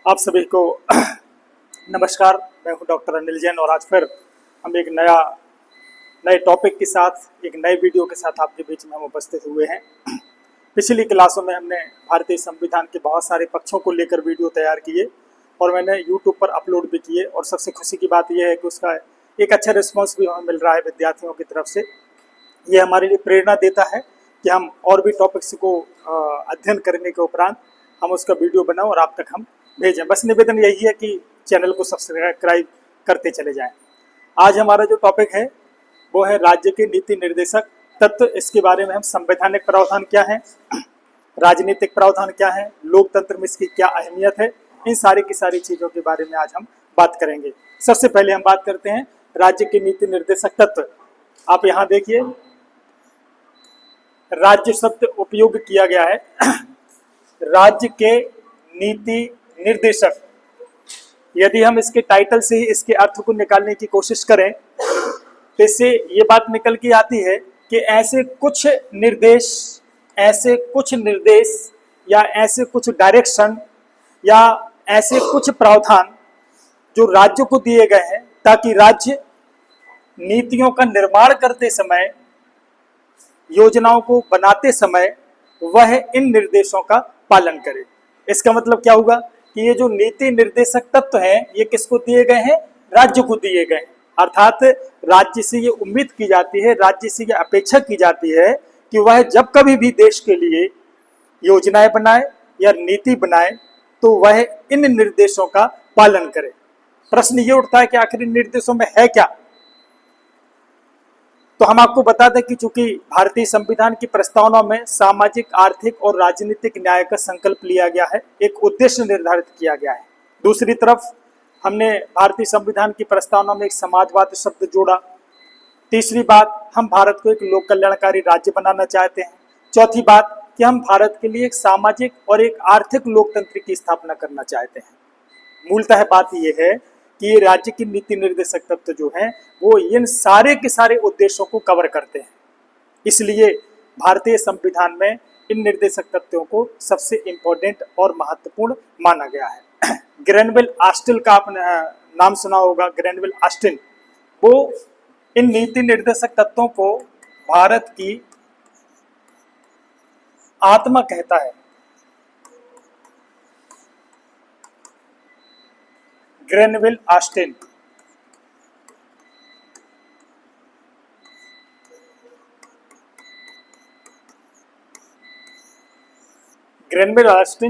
आप सभी को नमस्कार। मैं हूं डॉक्टर अनिल जैन और आज फिर हम एक नए टॉपिक के साथ एक नए वीडियो के साथ आपके बीच में हम उपस्थित हुए हैं। पिछली क्लासों में हमने भारतीय संविधान के बहुत सारे पक्षों को लेकर वीडियो तैयार किए और मैंने यूट्यूब पर अपलोड भी किए और सबसे खुशी की बात यह है कि उसका एक अच्छा रिस्पॉन्स भी हमें मिल रहा है विद्यार्थियों की तरफ से। ये हमारे लिए प्रेरणा देता है कि हम और भी टॉपिक्स को अध्ययन करने के उपरांत हम उसका वीडियो बनाएं और आप तक हम भेजें। बस निवेदन यही है कि चैनल को सब्सक्राइब करते चले जाएं। आज हमारा जो टॉपिक है वो है राज्य के नीति निर्देशक तत्व। इसके बारे में हम संवैधानिक प्रावधान क्या है, राजनीतिक प्रावधान क्या है, लोकतंत्र में इसकी क्या अहमियत है, इन सारी की सारी चीज़ों के बारे में आज हम बात करेंगे। सबसे पहले हम बात करते हैं राज्य के नीति निर्देशक तत्व। आप यहाँ देखिए राज्य शब्द उपयोग किया गया है। राज्य के नीति निर्देशक, यदि हम इसके टाइटल से ही इसके अर्थ को निकालने की कोशिश करें तो इससे ये बात निकल के आती है कि ऐसे कुछ निर्देश या ऐसे कुछ डायरेक्शन या ऐसे कुछ प्रावधान जो राज्य को दिए गए हैं ताकि राज्य नीतियों का निर्माण करते समय, योजनाओं को बनाते समय वह इन निर्देशों का पालन करे। इसका मतलब क्या होगा कि ये जो नीति निर्देशक तत्व हैं ये किसको दिए गए हैं? राज्य को दिए गए हैं। अर्थात राज्य से ये उम्मीद की जाती है, राज्य से ये अपेक्षा की जाती है कि वह जब कभी भी देश के लिए योजनाएं बनाए या नीति बनाए तो वह इन निर्देशों का पालन करे। प्रश्न ये उठता है कि आखिर इन निर्देशों में है क्या? तो हम आपको बता दें कि चूंकि भारतीय संविधान की प्रस्तावना में सामाजिक, आर्थिक और राजनीतिक न्याय का संकल्प लिया गया है, एक उद्देश्य निर्धारित किया गया है। दूसरी तरफ हमने भारतीय संविधान की प्रस्तावना में एक समाजवाद शब्द जोड़ा। तीसरी बात, हम भारत को एक लोक कल्याणकारी राज्य बनाना चाहते हैं। चौथी बात कि हम भारत के लिए एक सामाजिक और एक आर्थिक लोकतंत्र की स्थापना करना चाहते हैं। मूलतः बात यह है कि ये राज्य की नीति निर्देशक तत्व जो हैं वो इन सारे के सारे उद्देश्यों को कवर करते हैं। इसलिए भारतीय संविधान में इन निर्देशक तत्वों को सबसे इम्पोर्टेंट और महत्वपूर्ण माना गया है। ग्रैनविल ऑस्टिन का आपने नाम सुना होगा। ग्रैनविल ऑस्टिन वो इन नीति निर्देशक तत्वों को भारत की आत्मा कहता है। ग्रैनविल ऑस्टिन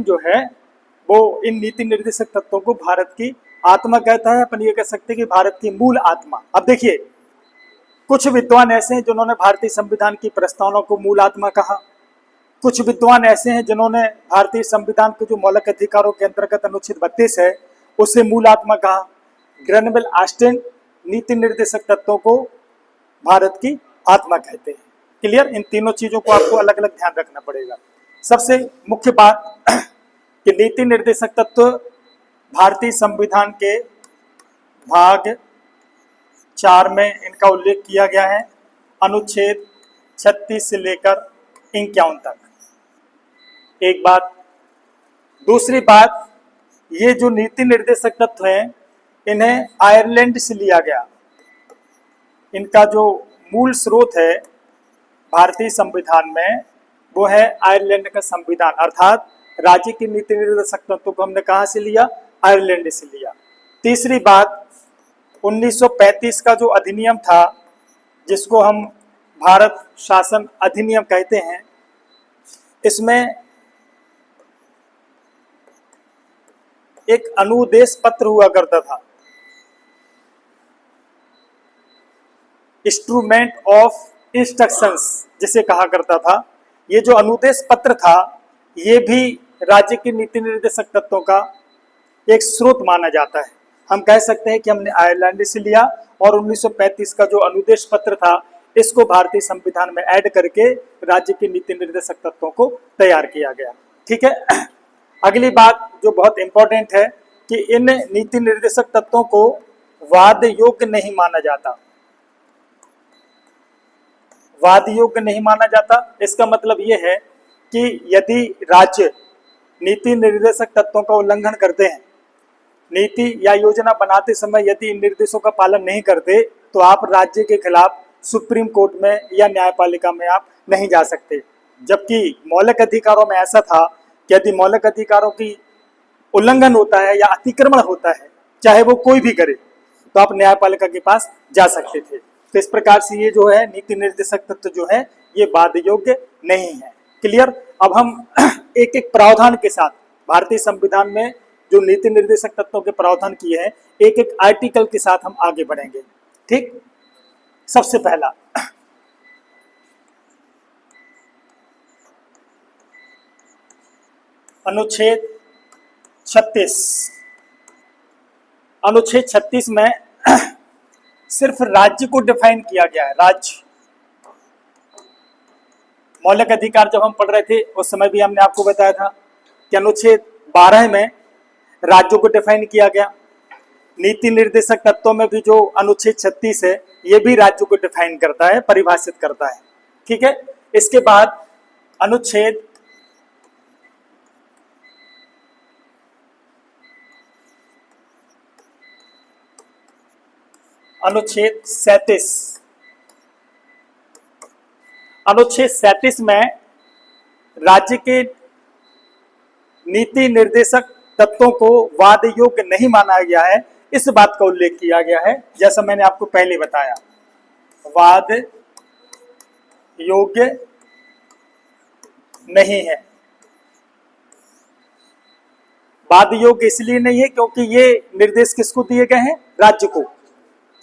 जो है वो इन नीति निर्देशक तत्वों को भारत की आत्मा कहता है। अपन ये कह सकते हैं कि भारत की मूल आत्मा। अब देखिए, कुछ विद्वान ऐसे हैं जिन्होंने भारतीय संविधान की प्रस्तावना को मूल आत्मा कहा। कुछ विद्वान ऐसे हैं जिन्होंने भारतीय संविधान के जो मौलिक अधिकारों के अंतर्गत अनुच्छेद 32 है उसे मूल आत्मा कहा। ग्रैनविल ऑस्टिन नीति निर्देशक तत्वों को भारत की आत्मा कहते हैं। क्लियर? इन तीनों चीजों को आपको अलग अलग ध्यान रखना पड़ेगा। सबसे मुख्य बात कि नीति निर्देशक तत्व भारतीय संविधान के भाग 4 में इनका उल्लेख किया गया है, अनुच्छेद 36 से लेकर 51 तक। एक बात। दूसरी बात, ये जो नीति निर्देशक तत्व हैं इन्हें आयरलैंड से लिया गया। इनका जो मूल स्रोत है भारतीय संविधान में वो है आयरलैंड का संविधान। अर्थात राज्य की नीति निर्देशक तत्व को हमने कहाँ से लिया? आयरलैंड से लिया। तीसरी बात, 1935 का जो अधिनियम था जिसको हम भारत शासन अधिनियम कहते हैं, इसमें एक अनुदेश पत्र हुआ करता था, इंस्ट्रूमेंट ऑफ इंस्ट्रक्शंस जिसे कहा करता था। ये जो अनुदेश पत्र था ये भी राज्य की नीति निर्देशक तत्वों का एक स्रोत माना जाता है। हम कह सकते हैं कि हमने आयरलैंड से लिया और 1935 का जो अनुदेश पत्र था इसको भारतीय संविधान में ऐड करके राज्य की नीति निर्देशक तत्वों को तैयार किया गया। ठीक है। अगली बात जो बहुत इंपॉर्टेंट है कि इन नीति निर्देशक तत्वों को वाद योग्य नहीं माना जाता। वाद योग्य नहीं माना जाता इसका मतलब यह है कि यदि राज्य नीति निर्देशक तत्वों का उल्लंघन करते हैं नीति या योजना बनाते समय यदि इन निर्देशों का पालन नहीं करते तो आप राज्य के खिलाफ सुप्रीम कोर्ट में या न्यायपालिका में आप नहीं जा सकते। जबकि मौलिक अधिकारों में ऐसा था कि यदि मौलिक अधिकारों की उल्लंघन होता है या अतिक्रमण होता है, चाहे वो कोई भी करे, तो आप न्यायपालिका के पास जा सकते थे। तो इस प्रकार से ये जो है नीति निर्देशक तत्व जो है ये बाध्य योग्य नहीं है। क्लियर। अब हम एक एक प्रावधान के साथ भारतीय संविधान में जो नीति निर्देशक तत्वों के प्रावधान किए हैं एक एक आर्टिकल के साथ हम आगे बढ़ेंगे। ठीक। सबसे पहला अनुच्छेद 36। अनुच्छेद 36 में सिर्फ राज्य को डिफाइन किया गया है। राज्य, मौलिक अधिकार जब हम पढ़ रहे थे उस समय भी हमने आपको बताया था कि अनुच्छेद 12 में राज्यों को डिफाइन किया गया। नीति निर्देशक तत्वों में भी जो अनुच्छेद 36 है ये भी राज्यों को डिफाइन करता है, परिभाषित करता है। ठीक है। इसके बाद अनुच्छेद 37। अनुच्छेद 37 में राज्य के नीति निर्देशक तत्वों को वाद योग्य नहीं माना गया है, इस बात का उल्लेख किया गया है। जैसा मैंने आपको पहले बताया, वाद योग्य नहीं है। वाद योग्य इसलिए नहीं है क्योंकि ये निर्देश किसको दिए गए हैं? राज्य को।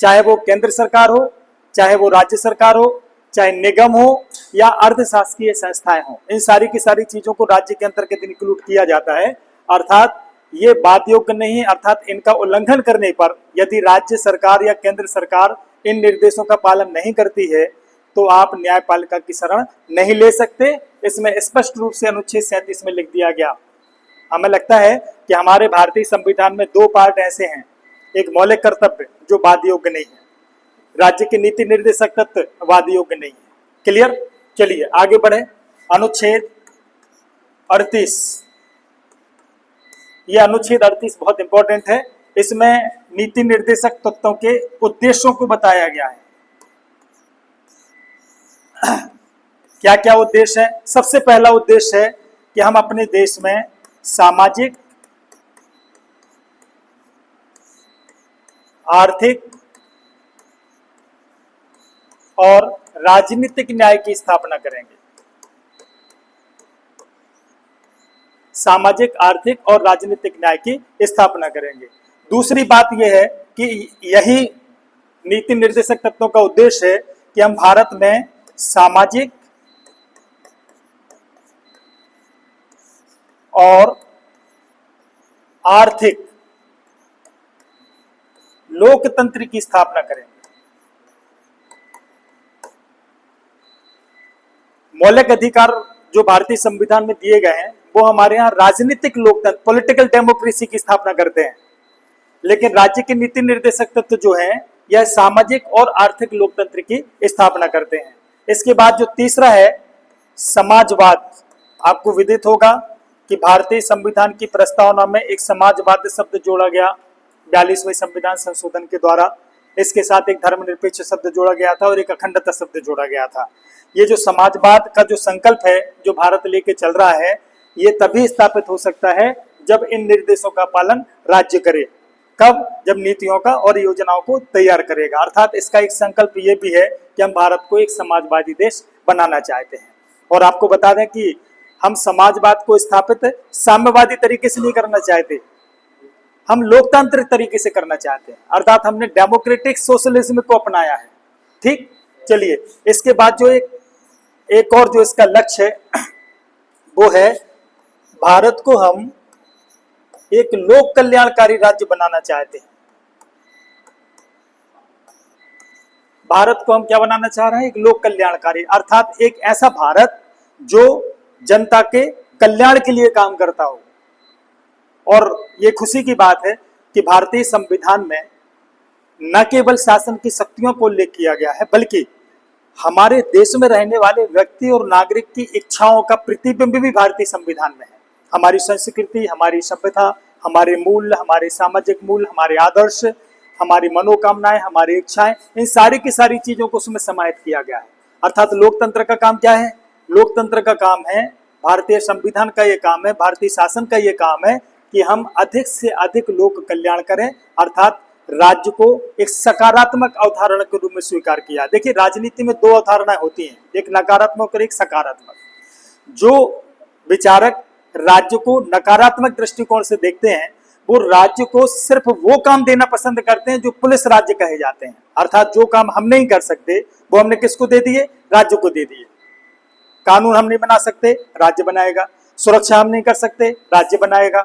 चाहे वो केंद्र सरकार हो, चाहे वो राज्य सरकार हो, चाहे निगम हो या अर्धशासकीय संस्थाएं हो, इन सारी की सारी चीजों को राज्य के अंतर्गत इंक्लूड किया जाता है। अर्थात ये बाध्य योग्य नहीं है, अर्थात इनका उल्लंघन करने पर यदि राज्य सरकार या केंद्र सरकार इन निर्देशों का पालन नहीं करती है तो आप न्यायपालिका की शरण नहीं ले सकते। इसमें स्पष्ट रूप से अनुच्छेद 37 में लिख दिया गया। हमें लगता है कि हमारे भारतीय संविधान में दो पार्ट ऐसे हैं, एक मौलिक कर्तव्य जो बाध्य योग्य नहीं है, राज्य के नीति निर्देशक तत्व वाद योग्य नहीं है। क्लियर। चलिए आगे बढ़े। अनुच्छेद 38। यह अनुच्छेद 38 बहुत इंपॉर्टेंट है। इसमें नीति निर्देशक तत्वों के उद्देश्यों को बताया गया है। क्या क्या उद्देश्य है? सबसे पहला उद्देश्य है कि हम अपने देश में सामाजिक, आर्थिक और राजनीतिक न्याय की स्थापना करेंगे। सामाजिक, आर्थिक और राजनीतिक न्याय की स्थापना करेंगे। दूसरी बात यह है कि यही नीति निर्देशक तत्वों का उद्देश्य है कि हम भारत में सामाजिक और आर्थिक लोकतंत्र की स्थापना करेंगे। मौलिक अधिकार जो भारतीय संविधान में दिए गए हैं वो हमारे यहाँ राजनीतिक लोकतंत्र, पॉलिटिकल डेमोक्रेसी की स्थापना करते हैं, लेकिन राज्य के नीति निर्देशक तत्व जो हैं यह सामाजिक और आर्थिक लोकतंत्र की स्थापना करते हैं। इसके बाद जो तीसरा है समाजवाद। आपको विदित होगा कि भारतीय संविधान की प्रस्तावना में एक समाजवाद शब्द जोड़ा गया 42वें संविधान संशोधन के द्वारा। इसके साथ एक धर्मनिरपेक्ष शब्द जोड़ा गया था और एक अखंडता शब्द जोड़ा गया था। ये जो समाजवाद का जो संकल्प है जो भारत लेके चल रहा है ये तभी स्थापित हो सकता है जब इन निर्देशों का पालन राज्य करे। कब? जब नीतियों का और योजनाओं को तैयार करेगा। अर्थात इसका एक संकल्प ये भी है कि हम भारत को एक समाजवादी देश बनाना चाहते हैं। और आपको बता दें कि हम समाजवाद को स्थापित साम्यवादी तरीके से नहीं करना चाहते, हम लोकतांत्रिक तरीके से करना चाहते हैं। अर्थात हमने डेमोक्रेटिक सोशलिज्म को अपनाया है। ठीक। चलिए इसके बाद जो एक और जो इसका लक्ष्य है वो है भारत को हम एक लोक कल्याणकारी राज्य बनाना चाहते हैं। भारत को हम क्या बनाना चाह रहे हैं? एक लोक कल्याणकारी, अर्थात एक ऐसा भारत जो जनता के कल्याण के लिए काम करता हो। और ये खुशी की बात है कि भारतीय संविधान में न केवल शासन की शक्तियों को उल्लेख किया गया है बल्कि हमारे देश में रहने वाले व्यक्ति और नागरिक की इच्छाओं का प्रतिबिंब भी भारतीय संविधान में है। हमारी संस्कृति, हमारी सभ्यता, हमारे मूल्य, हमारे सामाजिक मूल्य, हमारे आदर्श, हमारी मनोकामनाएं, हमारी इच्छाएं, इन सारी की सारी चीजों को उसमें समाहित किया गया है। अर्थात लोकतंत्र का काम क्या है? लोकतंत्र का काम है, भारतीय संविधान का ये काम है, भारतीय शासन का ये काम है कि हम अधिक से अधिक लोक कल्याण करें, अर्थात राज्य को एक सकारात्मक अवधारणा के रूप में स्वीकार किया। देखिए, राजनीति में दो अवधारणाएं होती हैं, एक नकारात्मक और एक सकारात्मक। जो विचारक राज्य को नकारात्मक दृष्टिकोण से देखते हैं, वो राज्य को सिर्फ वो काम देना पसंद करते हैं जो पुलिस राज्य कहे जाते हैं, अर्थात जो काम हम नहीं कर सकते वो हमने किसको दे दिए? राज्य को दे दिए। कानून हम नहीं बना सकते, राज्य बनाएगा। सुरक्षा हम नहीं कर सकते, राज्य बनाएगा।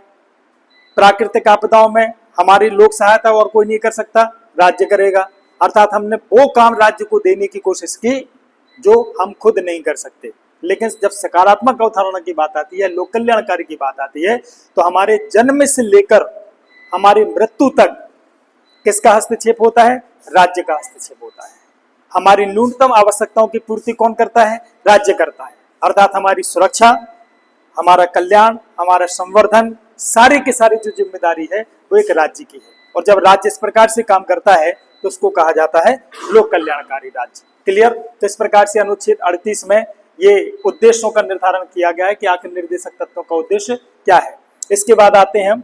प्राकृतिक आपदाओं में हमारी लोक सहायता और कोई नहीं कर सकता, राज्य करेगा। अर्थात हमने वो काम राज्य को देने की कोशिश की जो हम खुद नहीं कर सकते। लेकिन जब सकारात्मक अवधारणा की बात आती है, लोक कल्याणकारी की बात आती है, तो हमारे जन्म से लेकर हमारी मृत्यु तक किसका हस्तक्षेप होता है? राज्य का हस्तक्षेप होता है। हमारी न्यूनतम आवश्यकताओं की पूर्ति कौन करता है? राज्य करता है। अर्थात हमारी सुरक्षा, हमारा कल्याण, हमारा संवर्धन, सारी की सारी जो जिम्मेदारी है वो एक राज्य की है। और जब राज्य इस प्रकार से काम करता है तो उसको कहा जाता है लोक कल्याणकारी राज्य। क्लियर? तो इस प्रकार से अनुच्छेद 38 में ये उद्देश्यों का निर्धारण किया गया है कि आखिर निर्देशक तत्वों का उद्देश्य क्या है। इसके बाद आते हैं हम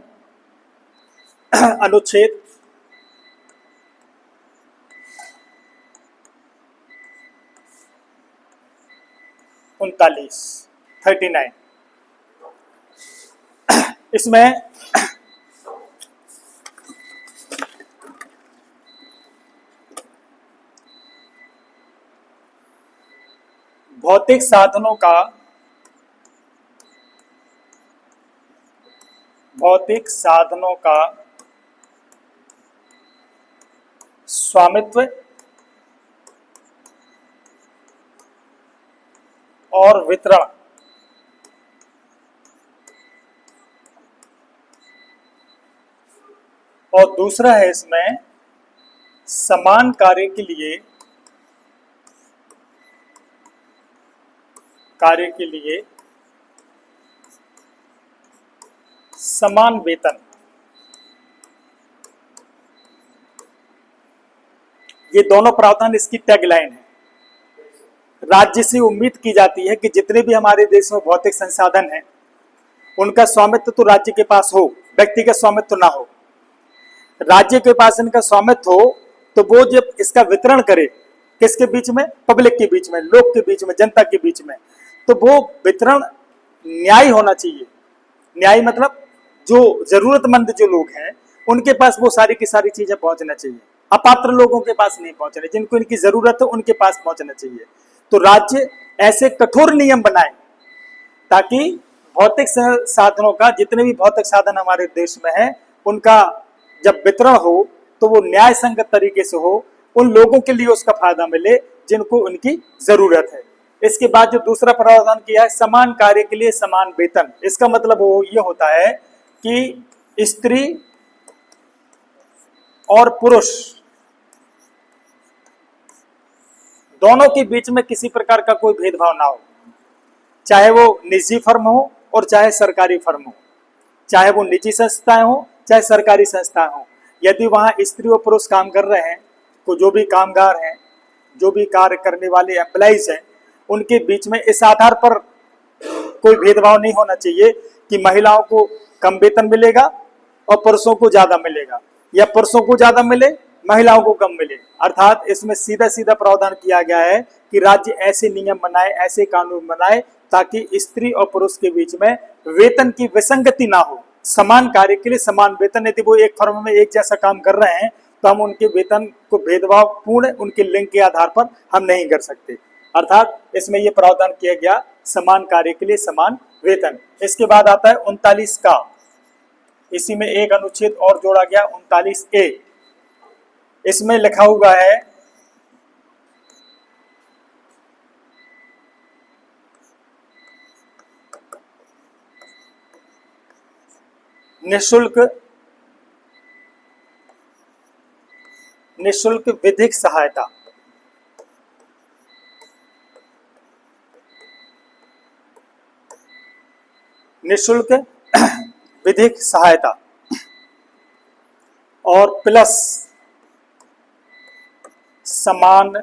अनुच्छेद 39। इसमें भौतिक साधनों का स्वामित्व और वितरण और दूसरा है इसमें समान कार्य के लिए समान वेतन। ये दोनों प्रावधान इसकी टैगलाइन है। राज्य से उम्मीद की जाती है कि जितने भी हमारे देश में भौतिक संसाधन हैं उनका स्वामित्व तो राज्य के पास हो, व्यक्तिगत स्वामित्व ना हो। राज्य के पास इनका स्वामित्व हो तो वो जब इसका वितरण करे, किसके बीच में? पब्लिक के बीच में, लोग के बीच में, जनता के बीच में, तो वो वितरण न्यायी होना चाहिए। न्यायी मतलब जो जरूरतमंद जो लोग हैं उनके पास वो सारी की सारी चीजें पहुंचना चाहिए, अपात्र लोगों के पास नहीं पहुंचना, जिनको इनकी जरूरत है उनके पास पहुंचना चाहिए। तो राज्य ऐसे कठोर नियम बनाए ताकि भौतिक साधनों का, जितने भी भौतिक साधन हमारे देश में है, उनका जब वितरण हो तो वो न्याय संगत तरीके से हो, उन लोगों के लिए उसका फायदा मिले जिनको उनकी जरूरत है। इसके बाद जो दूसरा प्रावधान किया है, समान कार्य के लिए समान वेतन। इसका मतलब वो ये होता है कि स्त्री और पुरुष दोनों के बीच में किसी प्रकार का कोई भेदभाव ना हो, चाहे वो निजी फर्म हो और चाहे सरकारी फर्म हो, चाहे वो निजी संस्थाएं हो चाहे सरकारी संस्थाएं हो। यदि वहां स्त्री और पुरुष काम कर रहे हैं तो जो भी कामगार हैं, जो भी कार्य करने वाले एम्प्लॉइज हैं, उनके बीच में इस आधार पर कोई भेदभाव नहीं होना चाहिए कि महिलाओं को कम वेतन मिलेगा और पुरुषों को ज्यादा मिलेगा, या पुरुषों को ज्यादा मिले महिलाओं को कम मिले। अर्थात इसमें सीधा सीधा प्रावधान किया गया है कि राज्य ऐसे नियम बनाए, ऐसे कानून बनाए ताकि स्त्री और पुरुष के बीच में वेतन की विसंगति ना हो। समान कार्य के लिए समान वेतन। यदि वो एक फर्म में एक जैसा काम कर रहे हैं तो हम उनके वेतन को भेदभाव पूर्ण उनके लिंग के आधार पर हम नहीं कर सकते। अर्थात इसमें यह प्रावधान किया गया समान कार्य के लिए समान वेतन। इसके बाद आता है 39 का, इसी में एक अनुच्छेद और जोड़ा गया 39A। इसमें लिखा हुआ है निःशुल्क विधिक सहायता। निःशुल्क विधिक सहायता और प्लस समान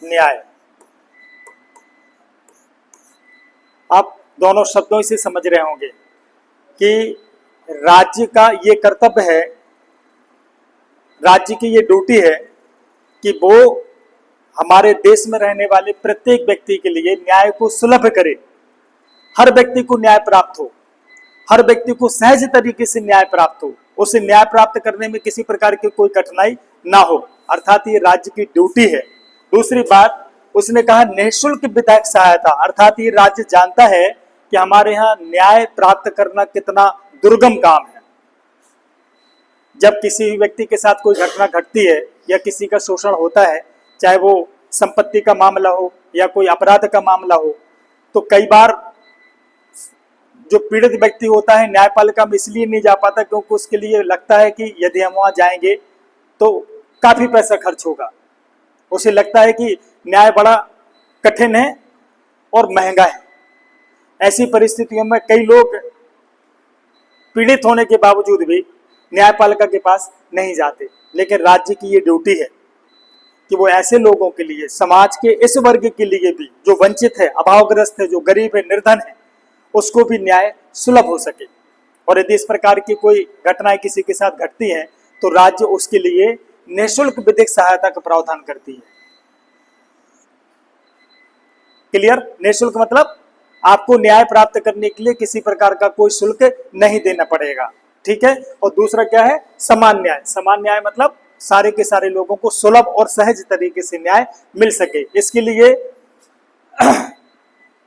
न्याय। आप दोनों शब्दों से समझ रहे होंगे कि राज्य का ये कर्तव्य है, राज्य की ये ड्यूटी है कि वो हमारे देश में रहने वाले प्रत्येक व्यक्ति के लिए न्याय को सुलभ करे, हर व्यक्ति को न्याय प्राप्त हो, हर व्यक्ति को सहज तरीके से न्याय प्राप्त हो, उसे न्याय प्राप्त करने में किसी प्रकार की कोई कठिनाई ना हो, अर्थात ये राज्य की ड्यूटी है। दूसरी बात उसने कहा निःशुल्क विधायक सहायता, अर्थात ये राज्य जानता है कि हमारे यहाँ न्याय प्राप्त करना कितना दुर्गम काम है। जब किसी व्यक्ति के साथ कोई घटना घटती है या किसी का शोषण होता है, चाहे वो संपत्ति का मामला हो या कोई अपराध का मामला हो, तो कई बार जो पीड़ित व्यक्ति होता है न्यायपालिका में इसलिए नहीं जा पाता क्योंकि उसके लिए लगता है कि यदि हम वहां जाएंगे तो काफी पैसा खर्च होगा, उसे लगता है कि न्याय बड़ा कठिन है और महंगा है। ऐसी परिस्थितियों में कई लोग पीड़ित होने के बावजूद भी न्यायपालिका के पास नहीं जाते, लेकिन राज्य की ये ड्यूटी है कि वो ऐसे लोगों के लिए, समाज के इस वर्ग के लिए भी जो वंचित है, अभावग्रस्त है, जो गरीब है, निर्धन है, उसको भी न्याय सुलभ हो सके। और यदि इस प्रकार की कोई घटनाएं किसी के साथ घटती हैं तो राज्य उसके लिए निःशुल्क विधिक सहायता का प्रावधान करती है। क्लियर? निःशुल्क मतलब आपको न्याय प्राप्त करने के लिए किसी प्रकार का कोई शुल्क नहीं देना पड़ेगा, ठीक है। और दूसरा क्या है? समान न्याय। समान न्याय मतलब सारे के सारे लोगों को सुलभ और सहज तरीके से न्याय मिल सके। इसके लिए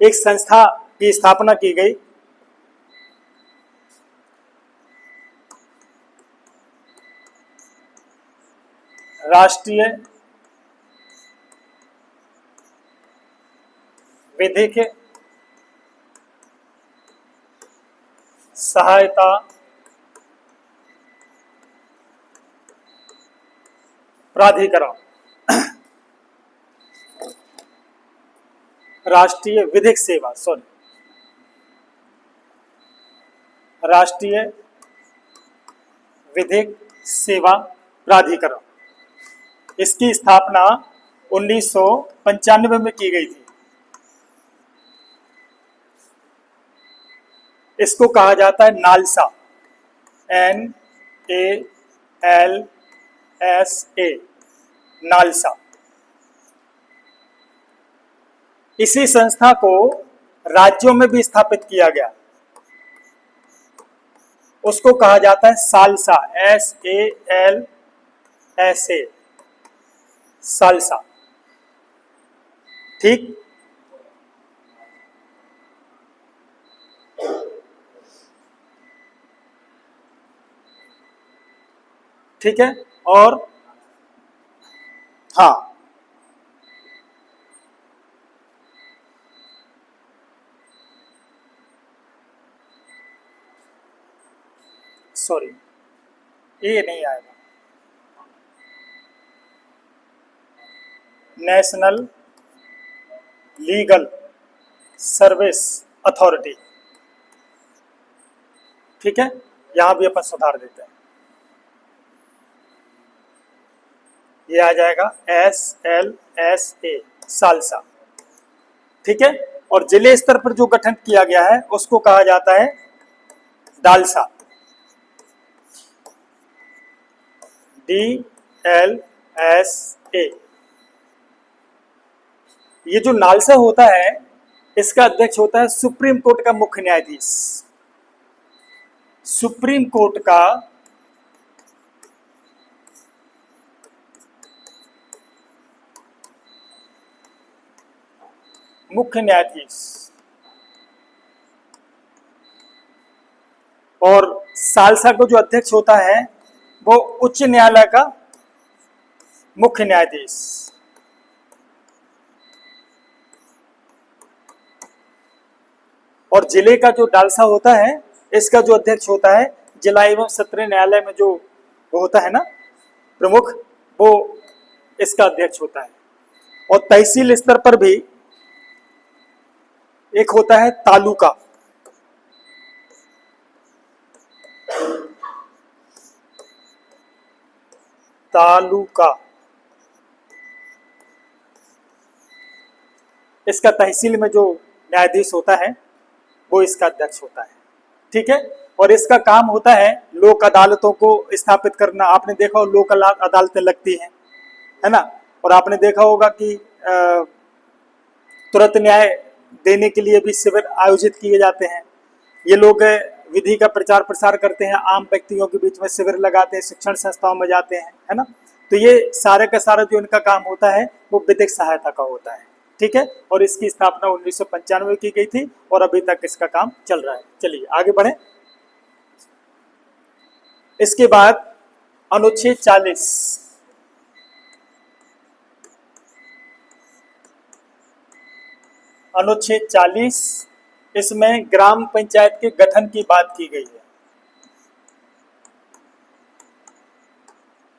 एक संस्था की स्थापना की गई, राष्ट्रीय विधिक सहायता प्राधिकरण, राष्ट्रीय विधिक सेवा, सॉरी, राष्ट्रीय विधिक सेवा प्राधिकरण। इसकी स्थापना 1995 में की गई थी। इसको कहा जाता है नालसा, NALSA, नालसा। इसी संस्था को राज्यों में भी स्थापित किया गया, उसको कहा जाता है सालसा, SALSA, सालसा, ठीक। ठीक है। और हाँ, सॉरी ये नहीं आएगा, नेशनल लीगल सर्विस अथॉरिटी, ठीक है। यहां भी अपन सुधार देते हैं, ये आ जाएगा SLSA, सालसा, ठीक है। और जिले स्तर पर जो गठन किया गया है उसको कहा जाता है डालसा, DLSA। ये जो नालसा होता है इसका अध्यक्ष होता है सुप्रीम कोर्ट का मुख्य न्यायाधीश। सुप्रीम कोर्ट का मुख्य न्यायाधीश, और सालसा को जो अध्यक्ष होता है वो उच्च न्यायालय का मुख्य न्यायाधीश। और जिले का जो डालसा होता है इसका जो अध्यक्ष होता है जिला एवं सत्र न्यायालय में जो वो होता है ना प्रमुख, वो इसका अध्यक्ष होता है। और तहसील स्तर पर भी एक होता है तालुका, तालुका, इसका तहसील में जो न्यायाधीश होता है वो इसका अध्यक्ष होता है। ठीक है, और इसका काम होता है लोक अदालतों को स्थापित करना। आपने देखा हो लोक अदालतें लगती हैं, है ना, और आपने देखा होगा कि तुरंत न्याय देने के लिए भी शिविर आयोजित किए जाते हैं। ये लोग विधि का प्रचार प्रसार करते हैं, आम व्यक्तियों के बीच में शिविर लगाते हैं, शिक्षण संस्थाओं में जाते हैं, है ना। तो ये सारे का सारा जो इनका काम होता है वो विधिक सहायता का होता है। ठीक है, और इसकी स्थापना 1995 में की गई थी और अभी तक इसका काम चल रहा है। चलिए आगे बढ़े। इसके बाद अनुच्छेद 40, अनुच्छेद 40, इसमें ग्राम पंचायत के गठन की बात की गई है।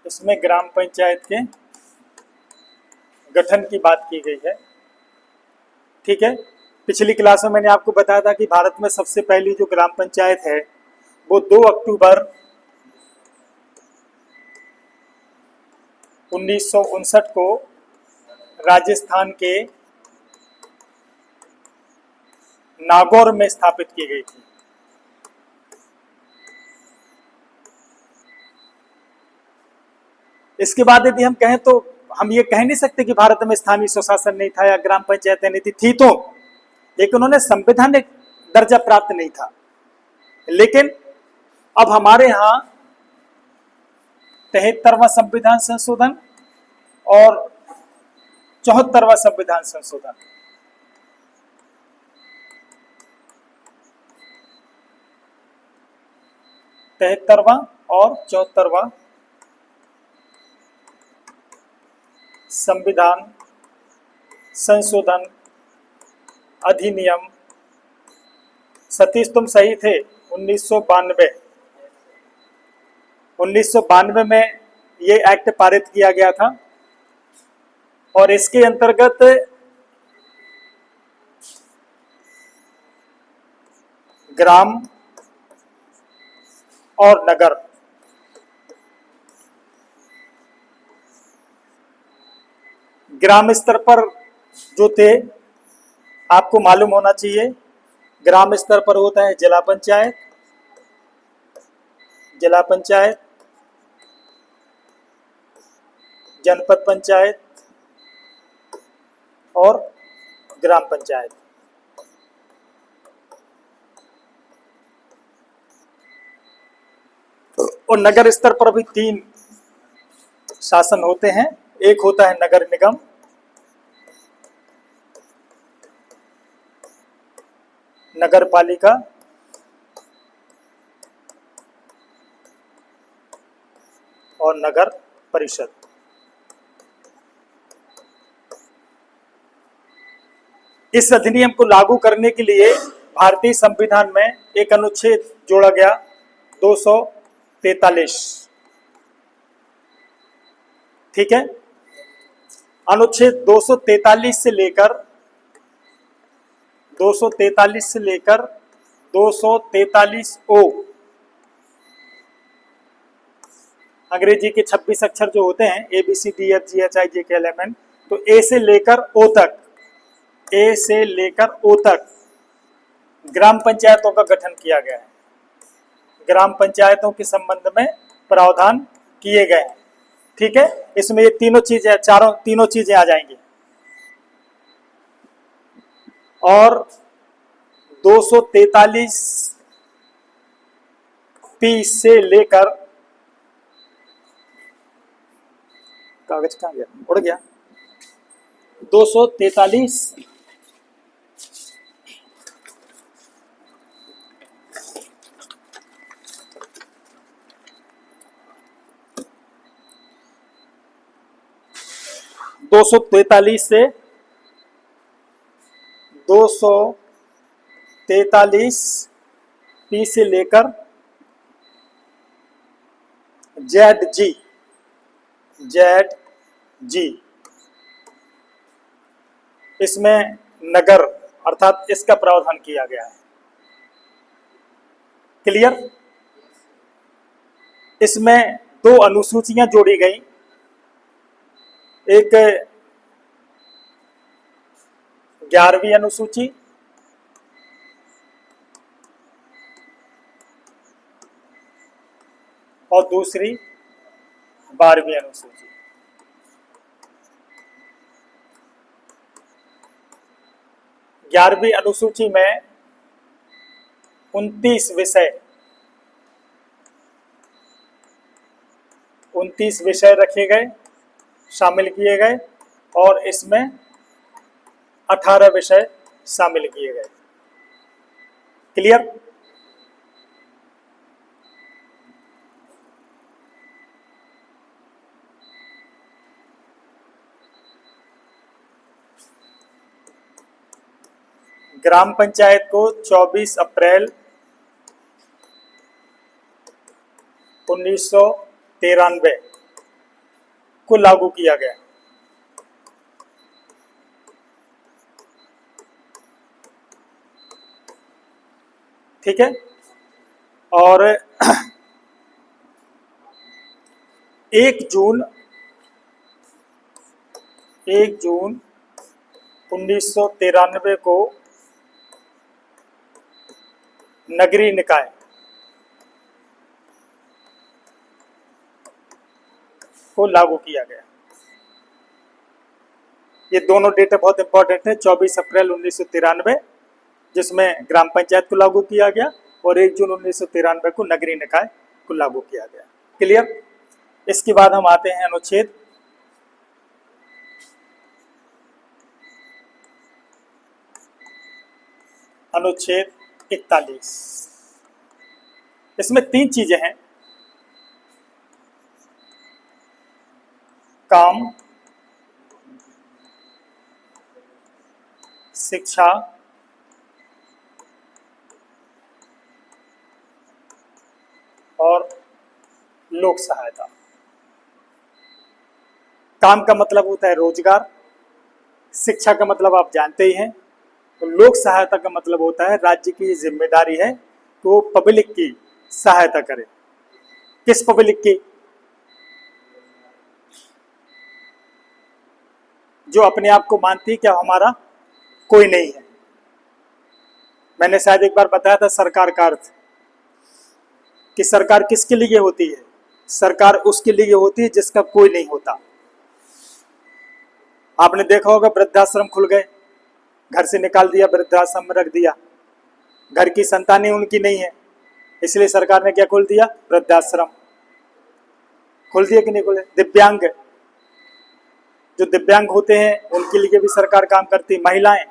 इसमें ग्राम पंचायत के गठन की बात की गई है। ठीक है, पिछली क्लास में मैंने आपको बताया था कि भारत में सबसे पहली जो ग्राम पंचायत है वो 2 अक्टूबर 1959 को राजस्थान के नागौर में स्थापित की गई थी। इसके बाद यदि हम कहें तो हम ये कह नहीं सकते कि भारत में स्थानीय स्वशासन नहीं था या ग्राम पंचायतें नहीं थी तो, लेकिन उन्होंने संवैधानिक दर्जा प्राप्त नहीं था। लेकिन अब हमारे यहाँ 73वां संविधान संशोधन और 74वां संविधान संशोधन, तिहत्तरवां और 74वां संविधान संशोधन अधिनियम, सतीश तुम सही थे, 1992 में ये एक्ट पारित किया गया था और इसके अंतर्गत ग्राम और नगर ग्राम स्तर पर जो थे, आपको मालूम होना चाहिए, ग्राम स्तर पर होता है जिला पंचायत, जिला पंचायत, जनपद पंचायत और ग्राम पंचायत। और नगर स्तर पर भी 3 शासन होते हैं। एक होता है नगर निगम, नगर पालिका और नगर परिषद। इस अधिनियम को लागू करने के लिए भारतीय संविधान में एक अनुच्छेद जोड़ा गया, 243। ठीक है, अनुच्छेद 243 से लेकर 243 ओ, अंग्रेजी के 26 अक्षर जो होते हैं ABCDFGHIJKLMN, तो ए से लेकर ओ तक, ए से लेकर ओ तक ग्राम पंचायतों का गठन किया गया है। ग्राम पंचायतों के संबंध में प्रावधान किए गए हैं। ठीक है, इसमें ये तीनों चीजें आ जाएंगी। और 243 पी से लेकर, कागज कहाँ गया, उड़ गया, 243 से 243 पी से लेकर जेड जी, इसमें नगर अर्थात इसका प्रावधान किया गया है। क्लियर? इसमें 2 अनुसूचियां जोड़ी गई, एक 11वीं अनुसूची और दूसरी 12वीं अनुसूची। 11वीं अनुसूची में 29 विषय रखे गए, शामिल किए गए, और इसमें 18 विषय शामिल किए गए। क्लियर? ग्राम पंचायत को 24 अप्रैल 1993 को लागू किया गया। ठीक है, और 1 जून 1993 को नगरीय निकाय को लागू किया गया। ये दोनों डेट बहुत इंपॉर्टेंट है। 24 अप्रैल 1993 जिसमें ग्राम पंचायत को लागू किया गया, और 1 जून 1993 को नगरीय निकाय को लागू किया गया। क्लियर? इसके बाद हम आते हैं अनुच्छेद 41। इसमें 3 चीजें हैं: काम, शिक्षा और लोक सहायता। काम का मतलब होता है रोजगार, शिक्षा का मतलब आप जानते ही हैं, तो लोक सहायता का मतलब होता है राज्य की जिम्मेदारी है कि वो पब्लिक की सहायता करे। किस पब्लिक की? जो अपने आप को मानती है कि हमारा कोई नहीं है। मैंने शायद एक बार बताया था सरकार का अर्थ, कि सरकार किसके लिए होती है? सरकार उसके लिए होती है जिसका कोई नहीं होता। आपने देखा होगा वृद्धाश्रम खुल गए, घर से निकाल दिया, वृद्धाश्रम में रख दिया, घर की संतानें उनकी नहीं है, इसलिए सरकार ने क्या खोल दिया? वृद्धाश्रम खोल दिया कि नहीं खोले? दिव्यांग, जो दिव्यांग होते हैं उनके लिए भी सरकार काम करती है। महिलाएं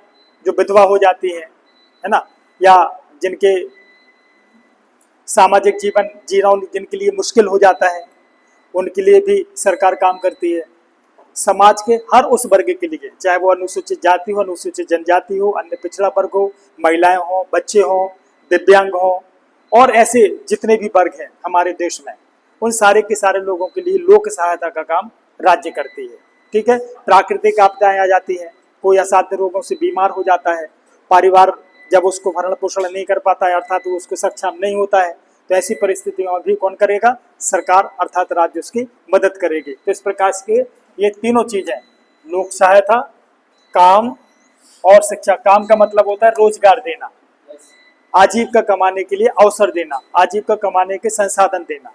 जो विधवा हो जाती है ना, या जिनके सामाजिक जीवन जीना जिनके लिए मुश्किल हो जाता है, उनके लिए भी सरकार काम करती है। समाज के हर उस वर्ग के लिए, चाहे वो अनुसूचित जाति हो, अनुसूचित जनजाति हो, अन्य पिछड़ा वर्ग हो, महिलाएं हो, बच्चे हो, दिव्यांग हो, और ऐसे जितने भी वर्ग हैं हमारे देश में, उन सारे के सारे लोगों के लिए लोक सहायता का काम राज्य करती है। ठीक है, प्राकृतिक आपदाएं आ जाती हैं, कोई असाध्य रोगों से बीमार हो जाता है, परिवार जब उसको भरण पोषण नहीं कर पाता है, अर्थात वो उसको सक्षम नहीं होता है, तो ऐसी परिस्थितियों में भी कौन करेगा? सरकार अर्थात राज्य उसकी मदद करेगी। तो इस प्रकार से ये तीनों चीजें, लोक सहायता, काम और शिक्षा। काम का मतलब होता है रोजगार देना, आजीविका कमाने के लिए अवसर देना, आजीविका कमाने के संसाधन देना।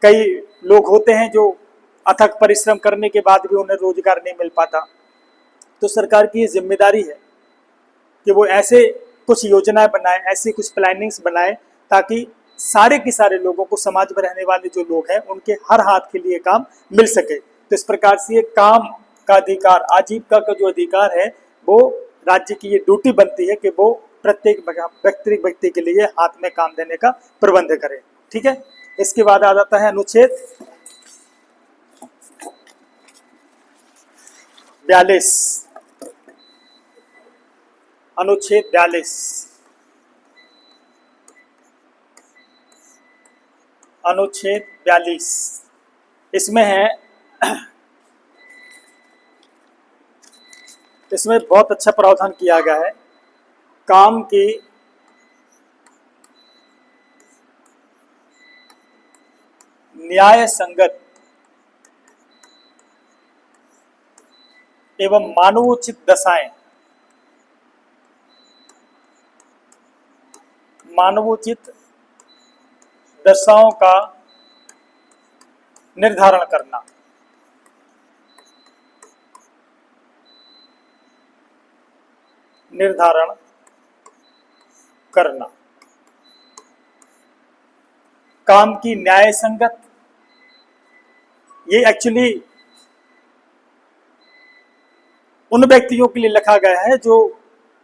कई लोग होते हैं जो अथक परिश्रम करने के बाद भी उन्हें रोजगार नहीं मिल पाता, तो सरकार की ये जिम्मेदारी है कि वो ऐसे कुछ योजनाएं बनाए, ऐसी कुछ प्लानिंग्स बनाए, ताकि सारे के सारे लोगों को, समाज में रहने वाले जो लोग हैं, उनके हर हाथ के लिए काम मिल सके। तो इस प्रकार से ये काम का अधिकार, आजीविका का जो अधिकार है, वो राज्य की ये ड्यूटी बनती है कि वो प्रत्येक व्यक्ति के लिए हाथ में काम देने का प्रबंध करे। ठीक है, इसके बाद आ जाता है अनुच्छेद 42। अनुच्छेद 42, अनुच्छेद 42 इसमें है, इसमें बहुत अच्छा प्रावधान किया गया है। काम की न्याय संगत एवं मानवोचित दशाएं, मानवोचित दशाओं का निर्धारण करना, निर्धारण करना, काम की न्याय संगत, ये एक्चुअली उन व्यक्तियों के लिए लिखा गया है जो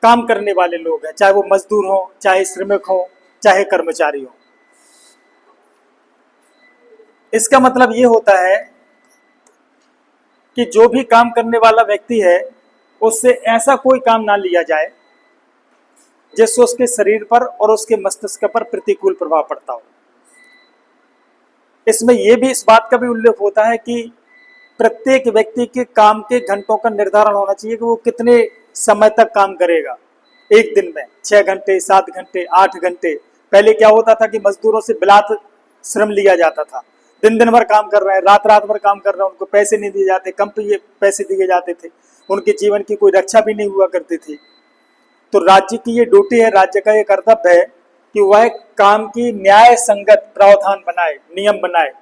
काम करने वाले लोग हैं, चाहे वो मजदूर हो, चाहे श्रमिक हो, चाहे कर्मचारी हो। इसका मतलब ये होता है कि जो भी काम करने वाला व्यक्ति है उससे ऐसा कोई काम ना लिया जाए जिससे उसके शरीर पर और उसके मस्तिष्क पर प्रतिकूल प्रभाव पड़ता हो। इसमें यह भी, इस बात का भी उल्लेख होता है कि प्रत्येक व्यक्ति के काम के घंटों का निर्धारण होना चाहिए कि वो कितने समय तक काम करेगा एक दिन में, 6 घंटे, 7 घंटे, 8 घंटे। पहले क्या होता था कि मजदूरों से बिलात श्रम लिया जाता था, दिन दिन भर काम कर रहे हैं, रात रात भर काम कर रहे हैं, उनको पैसे नहीं दिए जाते, कम पैसे दिए जाते थे, उनके जीवन की कोई रक्षा भी नहीं हुआ करती थी। तो राज्य की ये ड्यूटी है, राज्य का ये कर्तव्य है कि वह काम की न्याय संगत प्रावधान बनाए, नियम बनाए,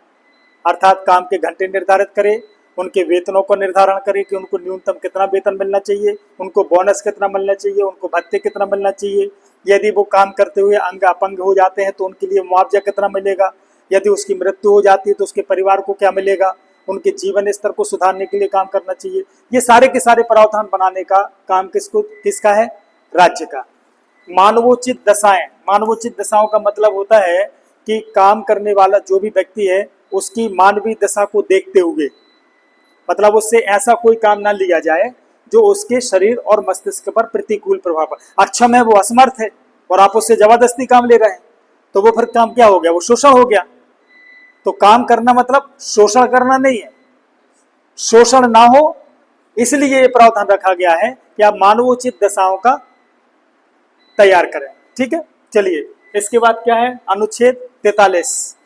अर्थात काम के घंटे निर्धारित करे, उनके वेतनों को निर्धारण करे कि उनको न्यूनतम कितना वेतन मिलना चाहिए, उनको बोनस कितना मिलना चाहिए, उनको भत्ते कितना मिलना चाहिए, यदि वो काम करते हुए अंग अपंग हो जाते हैं तो उनके लिए मुआवजा कितना मिलेगा, यदि उसकी मृत्यु हो जाती है तो उसके परिवार को क्या मिलेगा, उनके जीवन स्तर को सुधारने के लिए काम करना चाहिए। ये सारे के सारे प्रावधान बनाने का काम किसका है? राज्य का। मानवोचित दशाएं, मानवोचित दशाओं का मतलब होता है कि काम करने वाला जो भी व्यक्ति है उसकी मानवीय दशा को देखते हुए, मतलब उससे ऐसा कोई काम ना लिया जाए जो उसके शरीर और मस्तिष्क पर प्रतिकूल प्रभाव पड़े। अक्षम है, वो असमर्थ है और आप उससे जबरदस्ती काम ले रहे हैं तो वो फिर काम क्या हो गया? वो शोषण हो गया। तो काम करना मतलब शोषण करना नहीं है, शोषण ना हो इसलिए ये प्रावधान रखा गया है कि आप मानवोचित दशाओं का तैयार करें। ठीक है, चलिए इसके बाद क्या है? अनुच्छेद 43।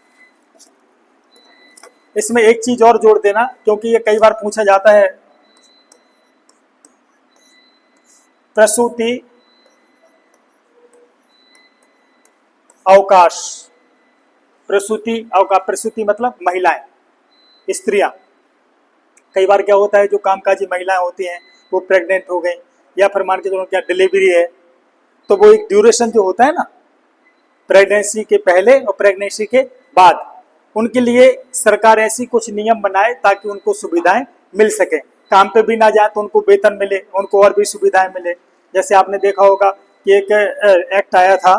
इसमें एक चीज और जोड़ देना क्योंकि ये कई बार पूछा जाता है, प्रसूति अवकाश। प्रसूति अवकाश, प्रसूति मतलब महिलाएं, स्त्रियां। कई बार क्या होता है, जो कामकाजी महिलाएं होती हैं वो प्रेग्नेंट हो गई या फिर मान के चलो क्या डिलीवरी है, तो वो एक ड्यूरेशन जो होता है ना, प्रेगनेंसी के पहले और प्रेगनेंसी के बाद, उनके लिए सरकार ऐसी कुछ नियम बनाए ताकि उनको सुविधाएं मिल सके, काम पे भी ना जाए तो उनको वेतन मिले, उनको और भी सुविधाएं मिले। जैसे आपने देखा होगा कि एक एक्ट आया था,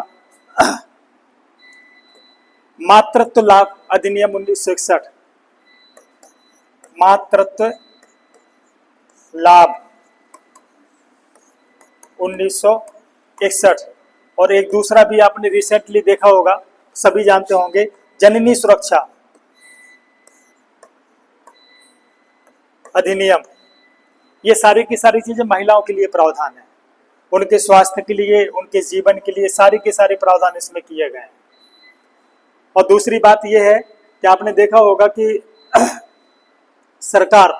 मातृत्व लाभ अधिनियम 1961, मातृत्व लाभ 1961। और एक दूसरा भी आपने रिसेंटली देखा होगा, सभी जानते होंगे, जननी सुरक्षा अधिनियम। ये सारी की सारी चीजें महिलाओं के लिए प्रावधान है, उनके स्वास्थ्य के लिए, उनके जीवन के लिए सारे के सारे प्रावधान इसमें किए गए हैं। और दूसरी बात यह है कि आपने देखा होगा कि सरकार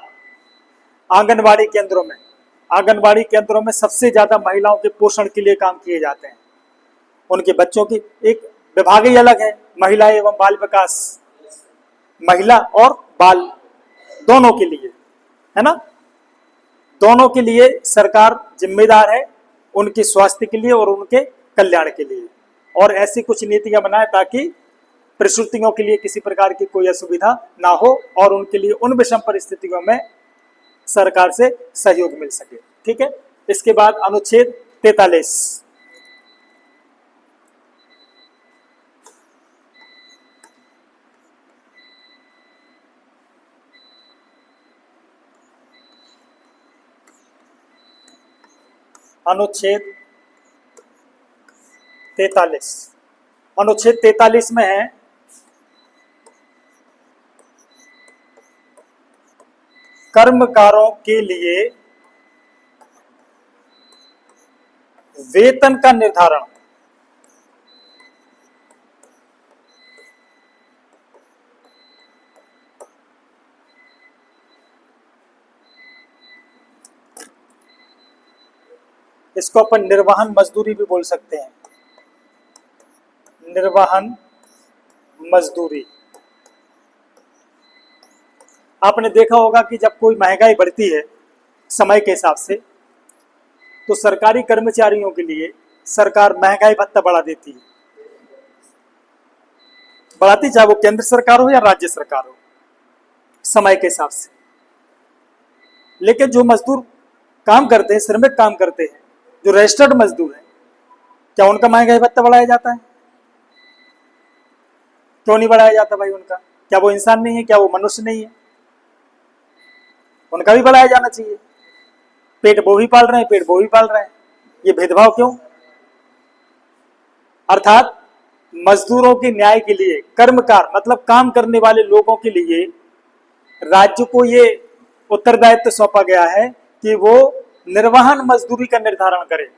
आंगनबाड़ी केंद्रों में सबसे ज्यादा महिलाओं के पोषण के लिए काम किए जाते हैं। उनके बच्चों की एक विभाग ही अलग है, महिला एवं बाल विकास, महिला और बाल दोनों के लिए, है ना, दोनों के लिए सरकार जिम्मेदार है, उनके स्वास्थ्य के लिए और उनके कल्याण के लिए। और ऐसी कुछ नीतियां बनाए ताकि प्रसूतियों के लिए किसी प्रकार की कोई असुविधा ना हो और उनके लिए उन विषम परिस्थितियों में सरकार से सहयोग मिल सके। ठीक है, इसके बाद अनुच्छेद 43। अनुच्छेद 43, अनुच्छेद 43 में है कर्मकारों के लिए वेतन का निर्धारण। इसको अपन निर्वहन मजदूरी भी बोल सकते हैं, निर्वहन मजदूरी। आपने देखा होगा कि जब कोई महंगाई बढ़ती है समय के हिसाब से, तो सरकारी कर्मचारियों के लिए सरकार महंगाई भत्ता बढ़ा देती है, बढ़ाती चाहे वो केंद्र सरकार हो या राज्य सरकार हो, समय के हिसाब से। लेकिन जो मजदूर काम करते हैं, श्रमिक काम करते हैं, जो रजिस्टर्ड मजदूर हैं, क्या उनका महंगाई भत्ता बढ़ाया जाता है? क्यों नहीं बढ़ाया जाता भाई उनका? क्या वो इंसान नहीं है? क्या वो मनुष्य नहीं है? उनका भी बढ़ाया जाना चाहिए। पेट वो भी पाल रहे हैं, पेट वो भी पाल रहे हैं, ये भेदभाव क्यों? अर्थात मजदूरों के न्याय के लिए, कर्मकार मतलब काम करने वाले लोगों के लिए राज्य को ये उत्तरदायित्व सौंपा गया है कि वो निर्वहन मजदूरी का निर्धारण करे।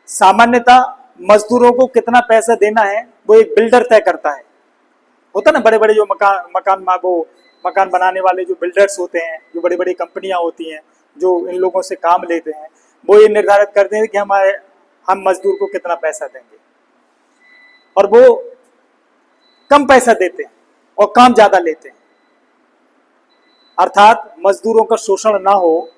सामान्यतः मजदूरों को कितना पैसा देना है वो एक बिल्डर तय करता है। होता ना, बड़े बड़े जो मकान बनाने वाले जो बिल्डर्स होते हैं, जो बड़ी बड़ी कंपनियां होती हैं, जो इन लोगों से काम लेते हैं, वो ये निर्धारित करते हैं कि हम मजदूर को कितना पैसा देंगे, और वो कम पैसा देते हैं और काम ज्यादा लेते हैं। अर्थात मजदूरों का शोषण ना हो,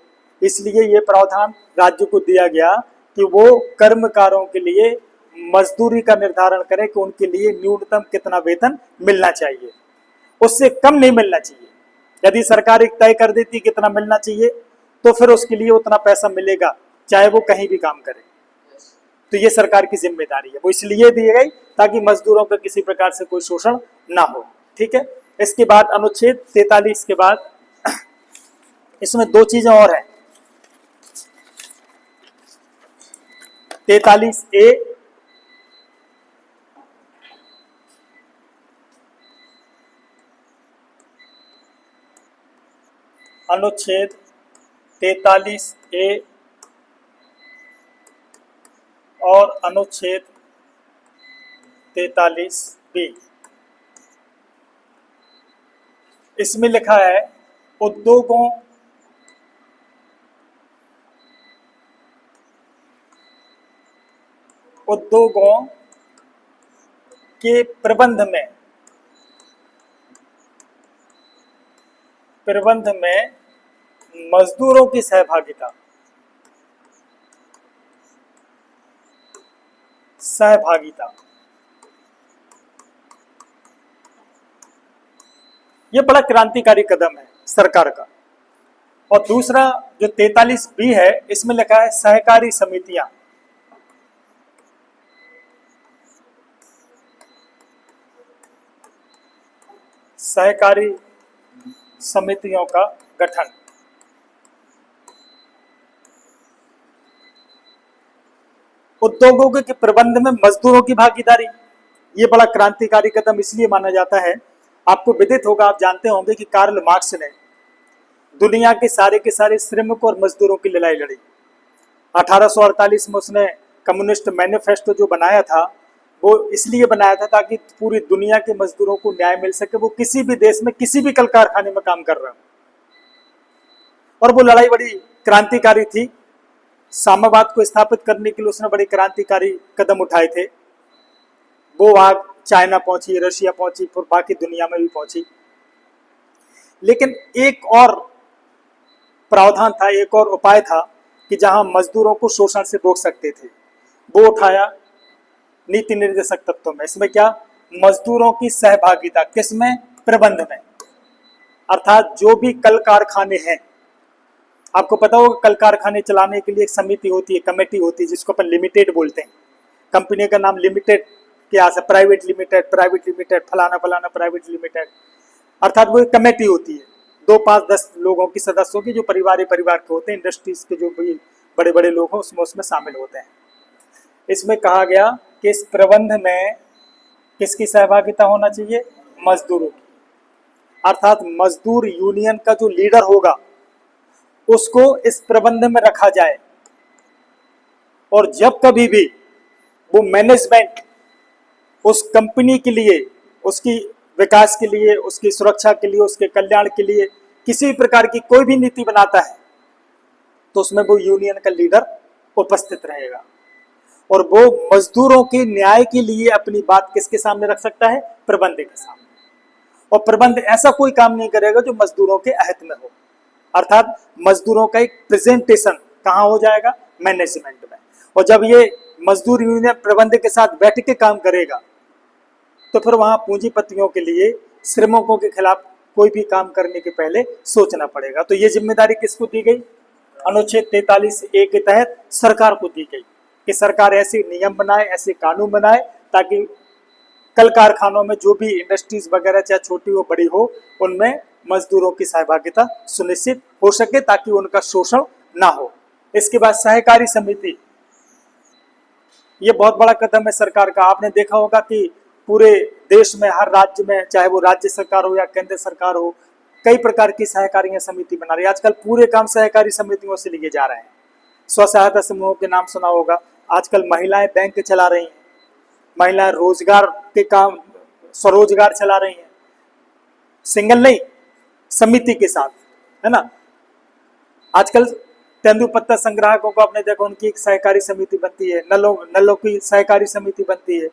इसलिए ये प्रावधान राज्य को दिया गया कि वो कर्मकारों के लिए मजदूरी का निर्धारण करें कि उनके लिए न्यूनतम कितना वेतन मिलना चाहिए, उससे कम नहीं मिलना चाहिए। यदि सरकार एक तय कर देती कितना मिलना चाहिए, तो फिर उसके लिए उतना पैसा मिलेगा, चाहे वो कहीं भी काम करे। तो ये सरकार की जिम्मेदारी है, वो इसलिए दी गई ताकि मजदूरों का किसी प्रकार से कोई शोषण ना हो। ठीक है। इसके बाद अनुच्छेद 43 के बाद इसमें दो चीजें और हैं। 43A अनुच्छेद 43A और अनुच्छेद 43B। इसमें लिखा है उद्योगों के प्रबंध में मजदूरों की सहभागिता ये बड़ा क्रांतिकारी कदम है सरकार का। और दूसरा जो 43B है, इसमें लिखा है सहकारी समितियां। सहकारी समितियों का गठन। उद्योगों के प्रबंध में मजदूरों की भागीदारी, ये बड़ा क्रांतिकारी कदम इसलिए माना जाता है। आपको विदित होगा, आप जानते होंगे कि कार्ल मार्क्स ने दुनिया के सारे श्रमिकों और मजदूरों की लड़ाई लड़ी। 1848 में उसने कम्युनिस्ट मैनिफेस्टो जो बनाया था, वो इसलिए बनाया था ताकि पूरी दुनिया के मजदूरों को न्याय मिल सके, वो किसी भी देश में किसी भी कल कारखाने में काम कर रहे हो। और वो लड़ाई बड़ी क्रांतिकारी थी। साम्यवाद को स्थापित करने के लिए उसने बड़े क्रांतिकारी कदम उठाए थे। वो आग चाइना पहुंची, रशिया पहुंची, फिर बाकी दुनिया में भी पहुंची। लेकिन एक और प्रावधान था, एक और उपाय था कि जहां मजदूरों को शोषण से रोक सकते थे, वो उठाया नीति निर्देशक तत्वों में। इसमें क्या? मजदूरों की सहभागिता। किसमें? प्रबंध में। अर्थात जो भी कल कारखाने हैं, आपको पता होगा कल कारखाने चलाने के लिए एक समिति होती है, कमेटी होती है, जिसको अपन लिमिटेड बोलते हैं। कंपनी का नाम लिमिटेड क्या है? प्राइवेट लिमिटेड, फलाना प्राइवेट लिमिटेड। अर्थात वो एक कमेटी होती है 2, 5, 10 लोगों की, सदस्यों की, जो परिवार के होते हैं, इंडस्ट्रीज के जो भी बड़े बड़े लोग हैं उसमें शामिल होते हैं। इसमें कहा गया कि इस प्रबंध में किसकी सहभागिता होना चाहिए? मजदूरों की। अर्थात मजदूर यूनियन का जो लीडर होगा उसको इस प्रबंध में रखा जाए, और जब कभी भी वो मैनेजमेंट उस कंपनी के लिए, उसकी विकास के लिए, उसकी सुरक्षा के लिए, उसके कल्याण के लिए किसी प्रकार की कोई भी नीति बनाता है, तो उसमें वो यूनियन का लीडर उपस्थित रहेगा और वो मजदूरों के न्याय के लिए अपनी बात किसके सामने रख सकता है? प्रबंध के सामने। और प्रबंध ऐसा कोई काम नहीं करेगा जो मजदूरों के अहित में हो, अर्थात मजदूरों का एक प्रेजेंटेशन कहाँ हो जाएगा? मैनेजमेंट में। और जब ये मजदूर यूनियन प्रबंध के साथ बैठ के काम करेगा तो फिर वहां पूंजीपतियों के लिए श्रमिकों के खिलाफ कोई भी काम करने के पहले सोचना पड़ेगा। तो ये जिम्मेदारी किसको दी गई? अनुच्छेद 43A के तहत सरकार को दी गई कि सरकार ऐसे नियम बनाए, ऐसे कानून बनाए ताकि कल कारखानों में जो भी इंडस्ट्रीज वगैरह चाहे छोटी हो बड़ी हो, उनमें मजदूरों की सहभागिता सुनिश्चित हो सके ताकि उनका शोषण ना हो। इसके बाद सहकारी समिति, ये बहुत बड़ा कदम है सरकार का। आपने देखा होगा कि पूरे देश में हर राज्य में, चाहे वो राज्य सरकार हो या केंद्र सरकार हो, कई प्रकार की सहकारी समिति बना रही है। आजकल पूरे काम सहकारी समितियों से लिए जा रहे हैं। स्व सहायता समूहों के नाम सुना होगा। आजकल महिलाएं बैंक चला रही हैं, महिलाएं रोजगार के काम, स्वरोजगार चला रही हैं, सिंगल नहीं, समिति के साथ, है ना। आजकल तेंदुपत्ता संग्राहकों को आपने देखा, उनकी एक सहकारी समिति बनती है, नलों की सहकारी समिति बनती है,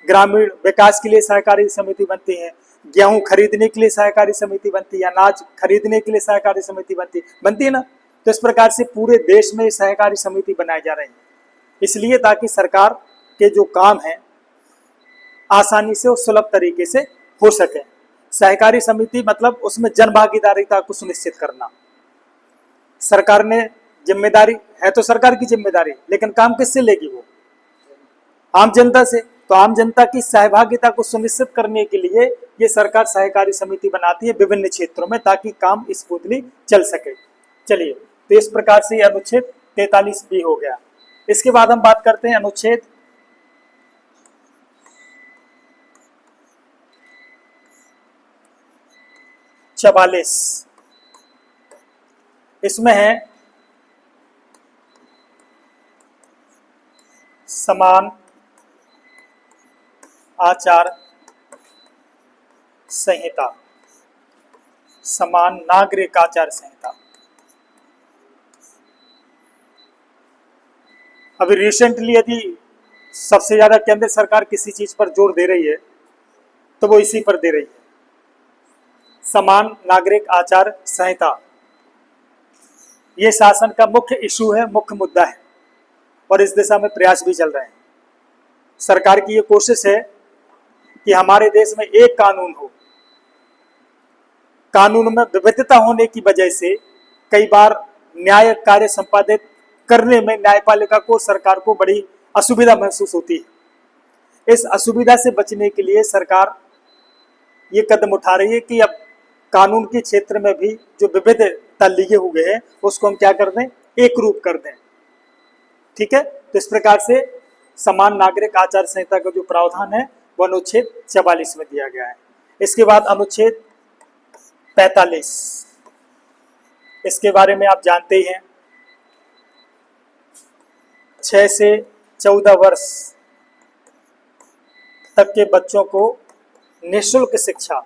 ग्रामीण विकास के लिए सहकारी समिति बनती है, गेहूं खरीदने के लिए सहकारी समिति बनती है, अनाज खरीदने के लिए सहकारी समिति बनती है ना। तो इस प्रकार से पूरे देश में सहकारी समिति बनाई जा रही है, इसलिए ताकि सरकार के जो काम हैं आसानी से और सुलभ तरीके से हो सके। सहकारी समिति मतलब उसमें जनभागीदारिता को सुनिश्चित करना। सरकार ने जिम्मेदारी है तो सरकार की जिम्मेदारी, लेकिन काम किससे लेगी? वो आम जनता से। तो आम जनता की सहभागिता को सुनिश्चित करने के लिए ये सरकार सहकारी समिति बनाती है विभिन्न क्षेत्रों में, ताकि काम स्मूथली चल सके। चलिए, तो इस प्रकार से अनुच्छेद 43B हो गया। इसके बाद हम बात करते हैं अनुच्छेद 44। इसमें है समान आचार संहिता, समान नागरिक आचार संहिता। अभी रिसेंटली यदि सबसे ज्यादा केंद्र सरकार किसी चीज पर जोर दे रही है तो वो इसी पर दे रही है, समान नागरिक आचार संहिता। ये शासन का मुख्य इशू है, मुख्य मुद्दा है, और इस दिशा में प्रयास भी चल रहे हैं। सरकार की ये कोशिश है कि हमारे देश में एक कानून हो। कानून में विविधता होने की वजह से कई बार न्याय कार्य संपादित करने में न्यायपालिका को, सरकार को बड़ी असुविधा महसूस होती है। इस असुविधा से बचने के लिए सरकार ये कदम उठा रही है कि अब कानून के क्षेत्र में भी जो विविधता लिए हुए हैं उसको हम क्या कर दें? एक रूप कर दें। ठीक है, तो इस प्रकार से समान नागरिक आचार संहिता का जो प्रावधान है वो अनुच्छेद 44 में दिया गया है। इसके बाद अनुच्छेद 45, इसके बारे में आप जानते ही हैं। 6 से 14 वर्ष तक के बच्चों को निःशुल्क शिक्षा,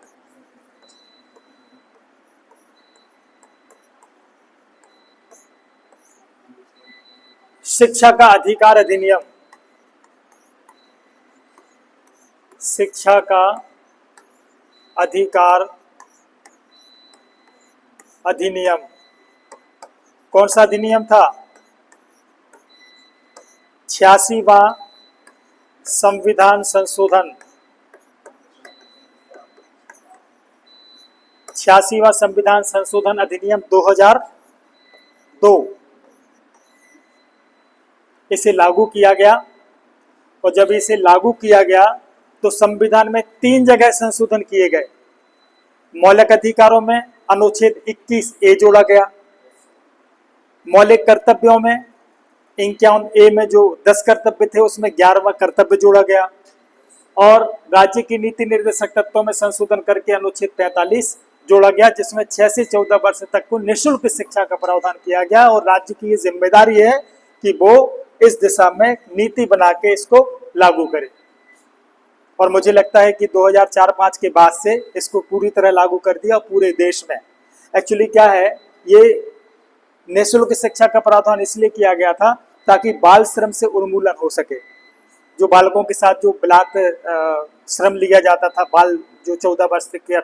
शिक्षा का अधिकार अधिनियम, शिक्षा का अधिकार अधिनियम, कौन सा अधिनियम था? 86वां संविधान संशोधन, 86वां संविधान संशोधन अधिनियम 2002, इसे लागू किया गया। और जब इसे लागू किया गया तो संविधान में 3 जगह संशोधन किए गए। मौलिक अधिकारों में अनुच्छेद 21A जोड़ा गया, मौलिक कर्तव्यों में 51A में जो 10 कर्तव्य थे उसमें 11वां कर्तव्य जोड़ा गया, और राज्य की नीति निर्देशक तत्वों में संशोधन करके अनुच्छेद 45 जोड़ा गया, जिसमें 6 से 14 वर्ष तक को निःशुल्क शिक्षा का प्रावधान किया गया। और राज्य की ये जिम्मेदारी है कि वो इस दिशा में नीति बना के इसको लागू करे। और मुझे लगता है कि 2004-05 के बाद से इसको पूरी तरह लागू कर दिया पूरे देश में। एक्चुअली क्या है, ये निःशुल्क शिक्षा का प्रावधान इसलिए किया गया था ताकि बाल श्रम से उन्मूलन हो सके। जो बालकों के साथ जो श्रम लिया जाता था, बाल जो 14 वर्ष तक के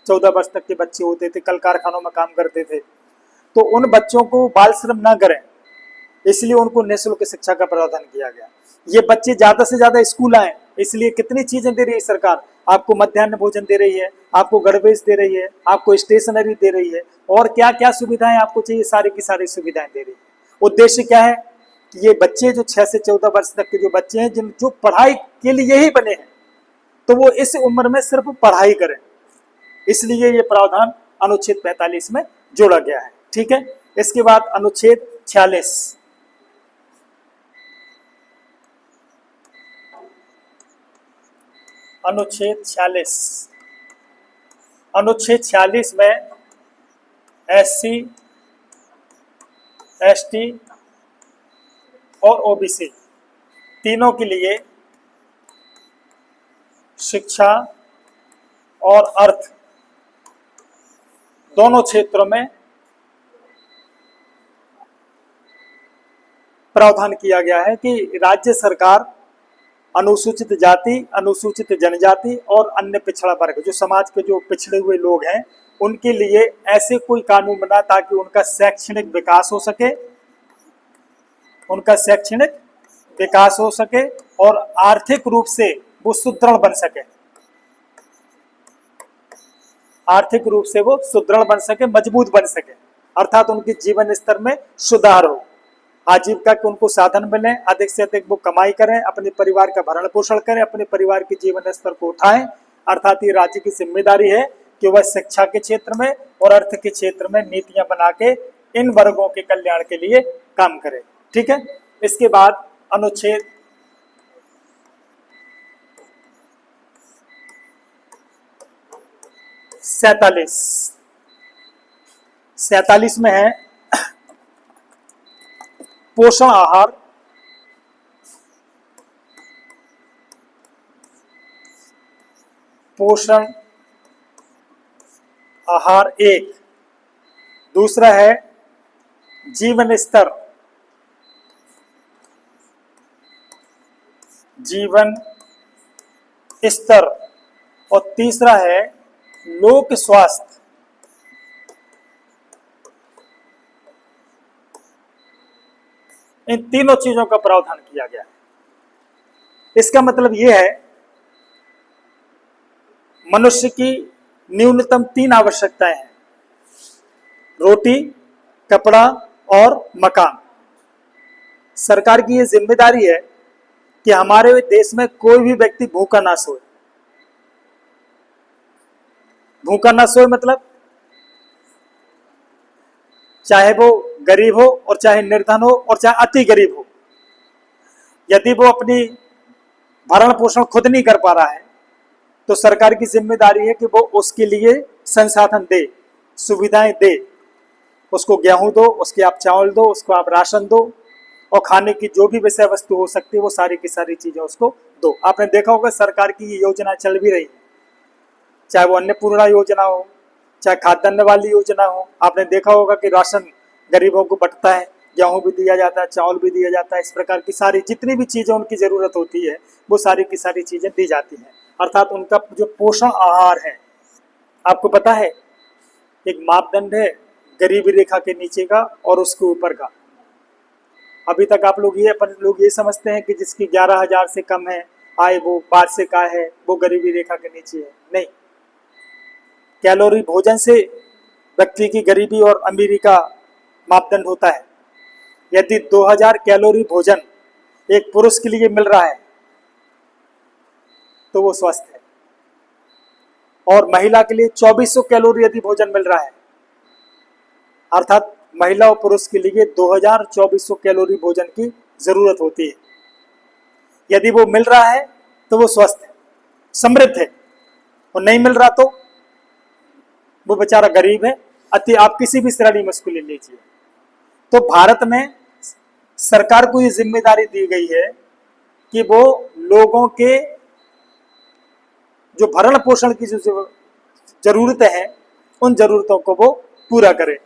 14 वर्ष तक के बच्चे होते थे, कल कारखानों में काम करते थे, तो उन बच्चों को बाल श्रम ना करें, इसलिए उनको निःशुल्क शिक्षा का प्रावधान किया गया। ये बच्चे ज्यादा से ज्यादा स्कूल आए, इसलिए कितनी चीजें दे रही है सरकार, आपको मध्याह्न भोजन दे रही है, आपको गणवेश दे रही है, आपको स्टेशनरी दे रही है, और क्या क्या सुविधाएं आपको चाहिए सारी की सारी सुविधाएं दे रही है। उद्देश्य क्या है कि ये बच्चे जो 6 से 14 वर्ष तक के जो बच्चे हैं, जिन जो पढ़ाई के लिए ही बने हैं, तो वो इस उम्र में सिर्फ पढ़ाई करें, इसलिए ये प्रावधान अनुच्छेद 45 में जोड़ा गया है। ठीक है, इसके बाद अनुच्छेद 46। अनुच्छेद 46, अनुच्छेद 46 में SC, ST और OBC तीनों के लिए शिक्षा और अर्थ दोनों क्षेत्रों में प्रावधान किया गया है कि राज्य सरकार अनुसूचित जाति, अनुसूचित जनजाति और अन्य पिछड़ा वर्ग, जो समाज के जो पिछड़े हुए लोग हैं, उनके लिए ऐसे कोई कानून बना ताकि उनका शैक्षणिक विकास हो सके, उनका शैक्षणिक विकास हो सके और आर्थिक रूप से वो सुदृढ़ बन सके, आर्थिक रूप से वो सुदृढ़ बन सके, मजबूत बन सके, अर्थात उनके जीवन स्तर में सुधार हो, आजीविका के उनको साधन मिले, अधिक से अधिक वो कमाई करें, अपने परिवार का भरण पोषण करें, अपने परिवार के जीवन स्तर को उठाएं। अर्थात ये राज्य की जिम्मेदारी है कि वह शिक्षा के क्षेत्र में और अर्थ के क्षेत्र में नीतियां बना के इन वर्गों के कल्याण के लिए काम करे। ठीक है, इसके बाद अनुच्छेद 47 में है पोषण आहार, पोषण आहार 1, दूसरा है जीवन स्तर, जीवन स्तर, और तीसरा है लोक स्वास्थ्य। इन तीनों चीजों का प्रावधान किया गया है। इसका मतलब यह है मनुष्य की न्यूनतम 3 आवश्यकताएं हैं: रोटी, कपड़ा और मकान। सरकार की यह जिम्मेदारी है कि हमारे देश में कोई भी व्यक्ति भूखा ना सोए। भूखा ना सोए मतलब चाहे वो गरीब हो और चाहे निर्धन हो और चाहे अति गरीब हो, यदि वो अपनी भरण पोषण खुद नहीं कर पा रहा है तो सरकार की जिम्मेदारी है कि वो उसके लिए संसाधन दे, सुविधाएं दे, उसको गेहूं दो, उसके आप चावल दो, उसको आप राशन दो, और खाने की जो भी विषय वस्तु हो सकती है वो सारी की सारी चीजें उसको दो। आपने देखा होगा सरकार की ये योजना चल भी रही है, चाहे वो अन्नपूर्णा योजना हो, चाहे खाद्यान्न वाली योजना हो। आपने देखा होगा कि राशन गरीबों को बंटता है, गेहूं भी दिया जाता है, चावल भी दिया जाता है, इस प्रकार की सारी जितनी भी चीजें उनकी जरूरत होती है वो सारी की सारी चीजें दी जाती हैं। अर्थात उनका जो पोषण आहार है, आपको पता है एक मापदंड है गरीबी रेखा के नीचे का और उसके ऊपर का। अभी तक आप लोग ये समझते हैं कि जिसकी 11,000 से कम है आय, वो वार्षिक आय है, वो गरीबी रेखा के नीचे है। नहीं, कैलोरी भोजन से व्यक्ति की गरीबी और अमीरी का मापदंड होता है। यदि 2000 कैलोरी भोजन एक पुरुष के लिए मिल रहा है तो वो स्वस्थ है, और महिला के लिए 2400 कैलोरी यदि भोजन मिल रहा है, अर्थात महिला और पुरुष के लिए 2400 कैलोरी भोजन की जरूरत होती है। यदि वो मिल रहा है तो वो स्वस्थ है, समृद्ध है, और नहीं मिल रहा तो वो बेचारा गरीब है, अति आप किसी भी श्रेणी में उसको ले लीजिए। तो भारत में सरकार को ये जिम्मेदारी दी गई है कि वो लोगों के जो भरण पोषण की जो जरूरतें हैं उन जरूरतों को वो पूरा करे।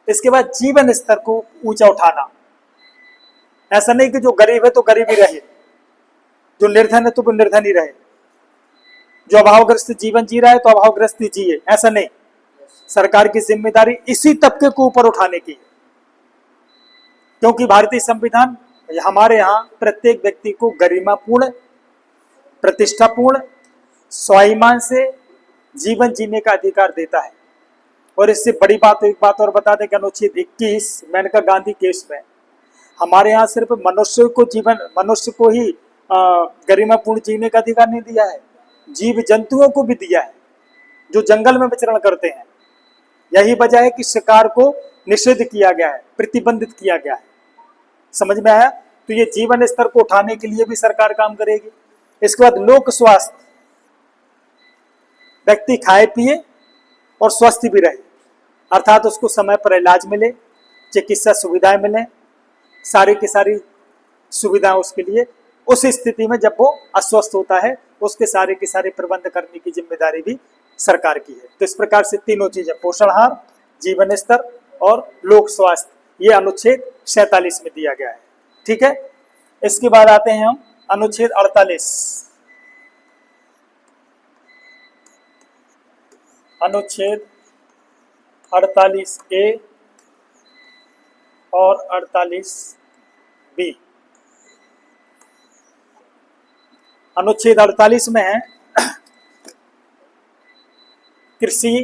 इसके बाद जीवन स्तर को ऊंचा उठाना। ऐसा नहीं कि जो गरीब है तो गरीब ही रहे, जो निर्धन है तो वो निर्धन ही रहे, जो अभावग्रस्त जीवन जी रहा है तो अभावग्रस्त ही जिए, ऐसा नहीं। सरकार की जिम्मेदारी इसी तबके को ऊपर उठाने की है, क्योंकि भारतीय संविधान हमारे यहाँ प्रत्येक व्यक्ति को गरिमापूर्ण, प्रतिष्ठापूर्ण, स्वाभिमान से जीवन जीने का अधिकार देता है। और इससे बड़ी बात एक बात और बता दें कि अनुच्छेद 21 मेनका गांधी केस में हमारे यहाँ सिर्फ मनुष्य को ही गरिमापूर्ण जीने का अधिकार नहीं दिया है, जीव जंतुओं को भी दिया है जो जंगल में विचरण करते हैं। यही वजह है कि शिकार को निषिद्ध किया गया है, प्रतिबंधित किया गया है। समझ में आया? तो ये जीवन स्तर को उठाने के लिए भी सरकार काम करेगी। इसके बाद लोक स्वास्थ्य, व्यक्ति खाए पिए और स्वस्थ भी रहे, अर्थात उसको समय पर इलाज मिले, चिकित्सा सुविधाएं मिले, सारी की सारी सुविधाएं उसके लिए, उस स्थिति में जब वो अस्वस्थ होता है उसके सारे के सारे प्रबंध करने की जिम्मेदारी भी सरकार की है। तो इस प्रकार से तीनों चीजें, पोषणाहार, जीवन स्तर और लोक स्वास्थ्य, ये अनुच्छेद 47 में दिया गया है। ठीक है, इसके बाद आते हैं हम अनुच्छेद 48। अनुच्छेद 48A और 48B। अनुच्छेद 48 में है कृषि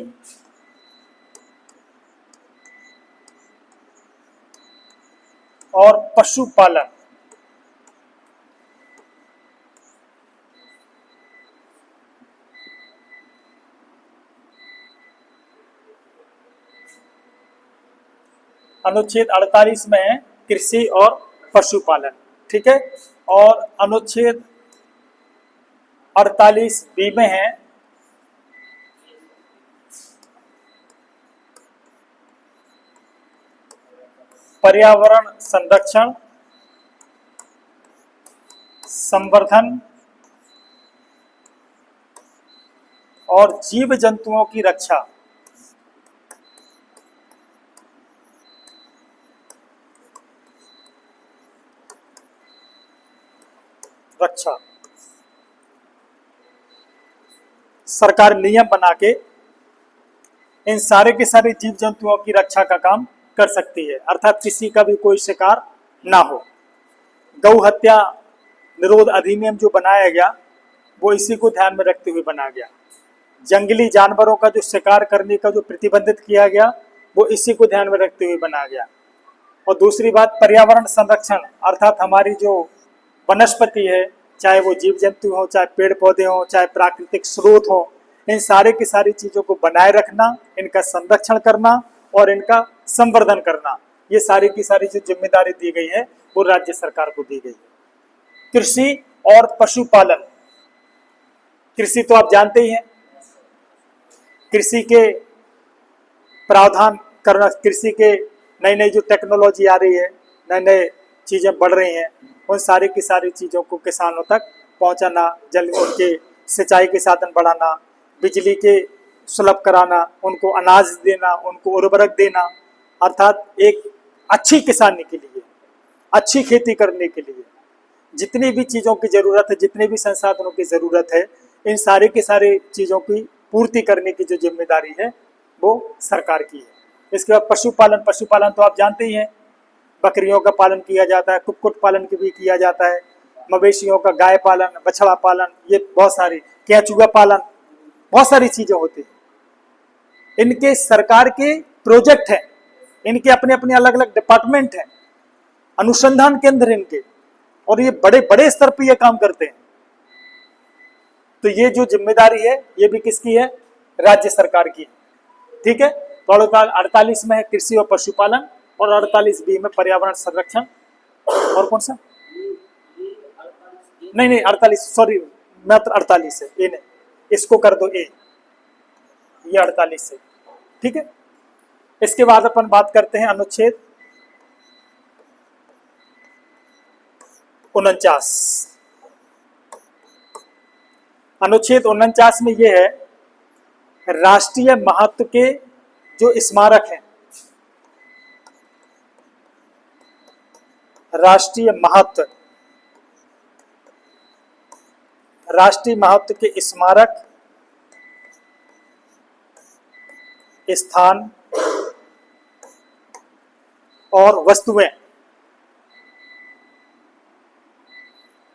और पशुपालन। अनुच्छेद 48 में है कृषि और पशुपालन। ठीक है, और अनुच्छेद 48B में है पर्यावरण संरक्षण, संवर्धन और जीव जंतुओं की रक्षा। सरकार नियम बना के इन सारे के सारे जीव जंतुओं की रक्षा का काम कर सकती है, अर्थात किसी का भी कोई शिकार ना हो। गौ हत्या निरोध अधिनियम जो बनाया गया वो इसी को ध्यान में रखते हुए बनाया गया। जंगली जानवरों का जो शिकार करने का जो प्रतिबंधित किया गया वो इसी को ध्यान में रखते हुए बनाया गया। और दूसरी बात, पर्यावरण संरक्षण, अर्थात हमारी जो वनस्पति है, चाहे वो जीव जंतु हो, चाहे पेड़ पौधे हो, चाहे प्राकृतिक स्रोत हो, इन सारे की सारी चीजों को बनाए रखना, इनका संरक्षण करना और इनका संवर्धन करना, ये सारी की सारी जो जिम्मेदारी दी गई है वो राज्य सरकार को दी गई है। कृषि और पशुपालन, कृषि तो आप जानते ही हैं, कृषि के प्रावधान करना, कृषि के नई नई जो टेक्नोलॉजी आ रही है, नए नए चीजें बढ़ रही हैं, उन सारी की सारी चीजों को किसानों तक पहुंचाना, जल उनके सिंचाई के साधन बढ़ाना, बिजली के सुलभ कराना, उनको अनाज देना, उनको उर्वरक देना, अर्थात एक अच्छी किसानी के लिए, अच्छी खेती करने के लिए जितनी भी चीज़ों की ज़रूरत है, जितने भी संसाधनों की ज़रूरत है, इन सारे के सारे चीज़ों की पूर्ति करने की जो जिम्मेदारी है वो सरकार की है। इसके बाद पशुपालन, पशुपालन तो आप जानते ही हैं, बकरियों का पालन किया जाता है, कुक्कुट पालन भी किया जाता है, मवेशियों का गाय पालन, बछड़ा पालन, ये बहुत सारी, केंचुआ पालन, बहुत सारी चीज़ें होती हैं। इनके सरकार के प्रोजेक्ट हैं, इनके अपने अपने अलग अलग डिपार्टमेंट हैं, अनुसंधान केंद्र इनके, और ये बड़े बड़े स्तर पर ये काम करते हैं। तो ये जो जिम्मेदारी है ये भी किसकी है? राज्य सरकार की। ठीक है, तो 48 में है कृषि और पशुपालन और 48B में पर्यावरण संरक्षण। और कौन सा? नहीं 48, सॉरी, मात्र 48 है, ए नहीं, इसको कर दो ए, ये 48 है। ठीक है, इसके बाद अपन बात करते हैं अनुच्छेद 49। अनुच्छेद 49 में यह है राष्ट्रीय महत्व के जो स्मारक हैं, राष्ट्रीय महत्व, राष्ट्रीय महत्व के स्मारक, स्थान और वस्तुएं,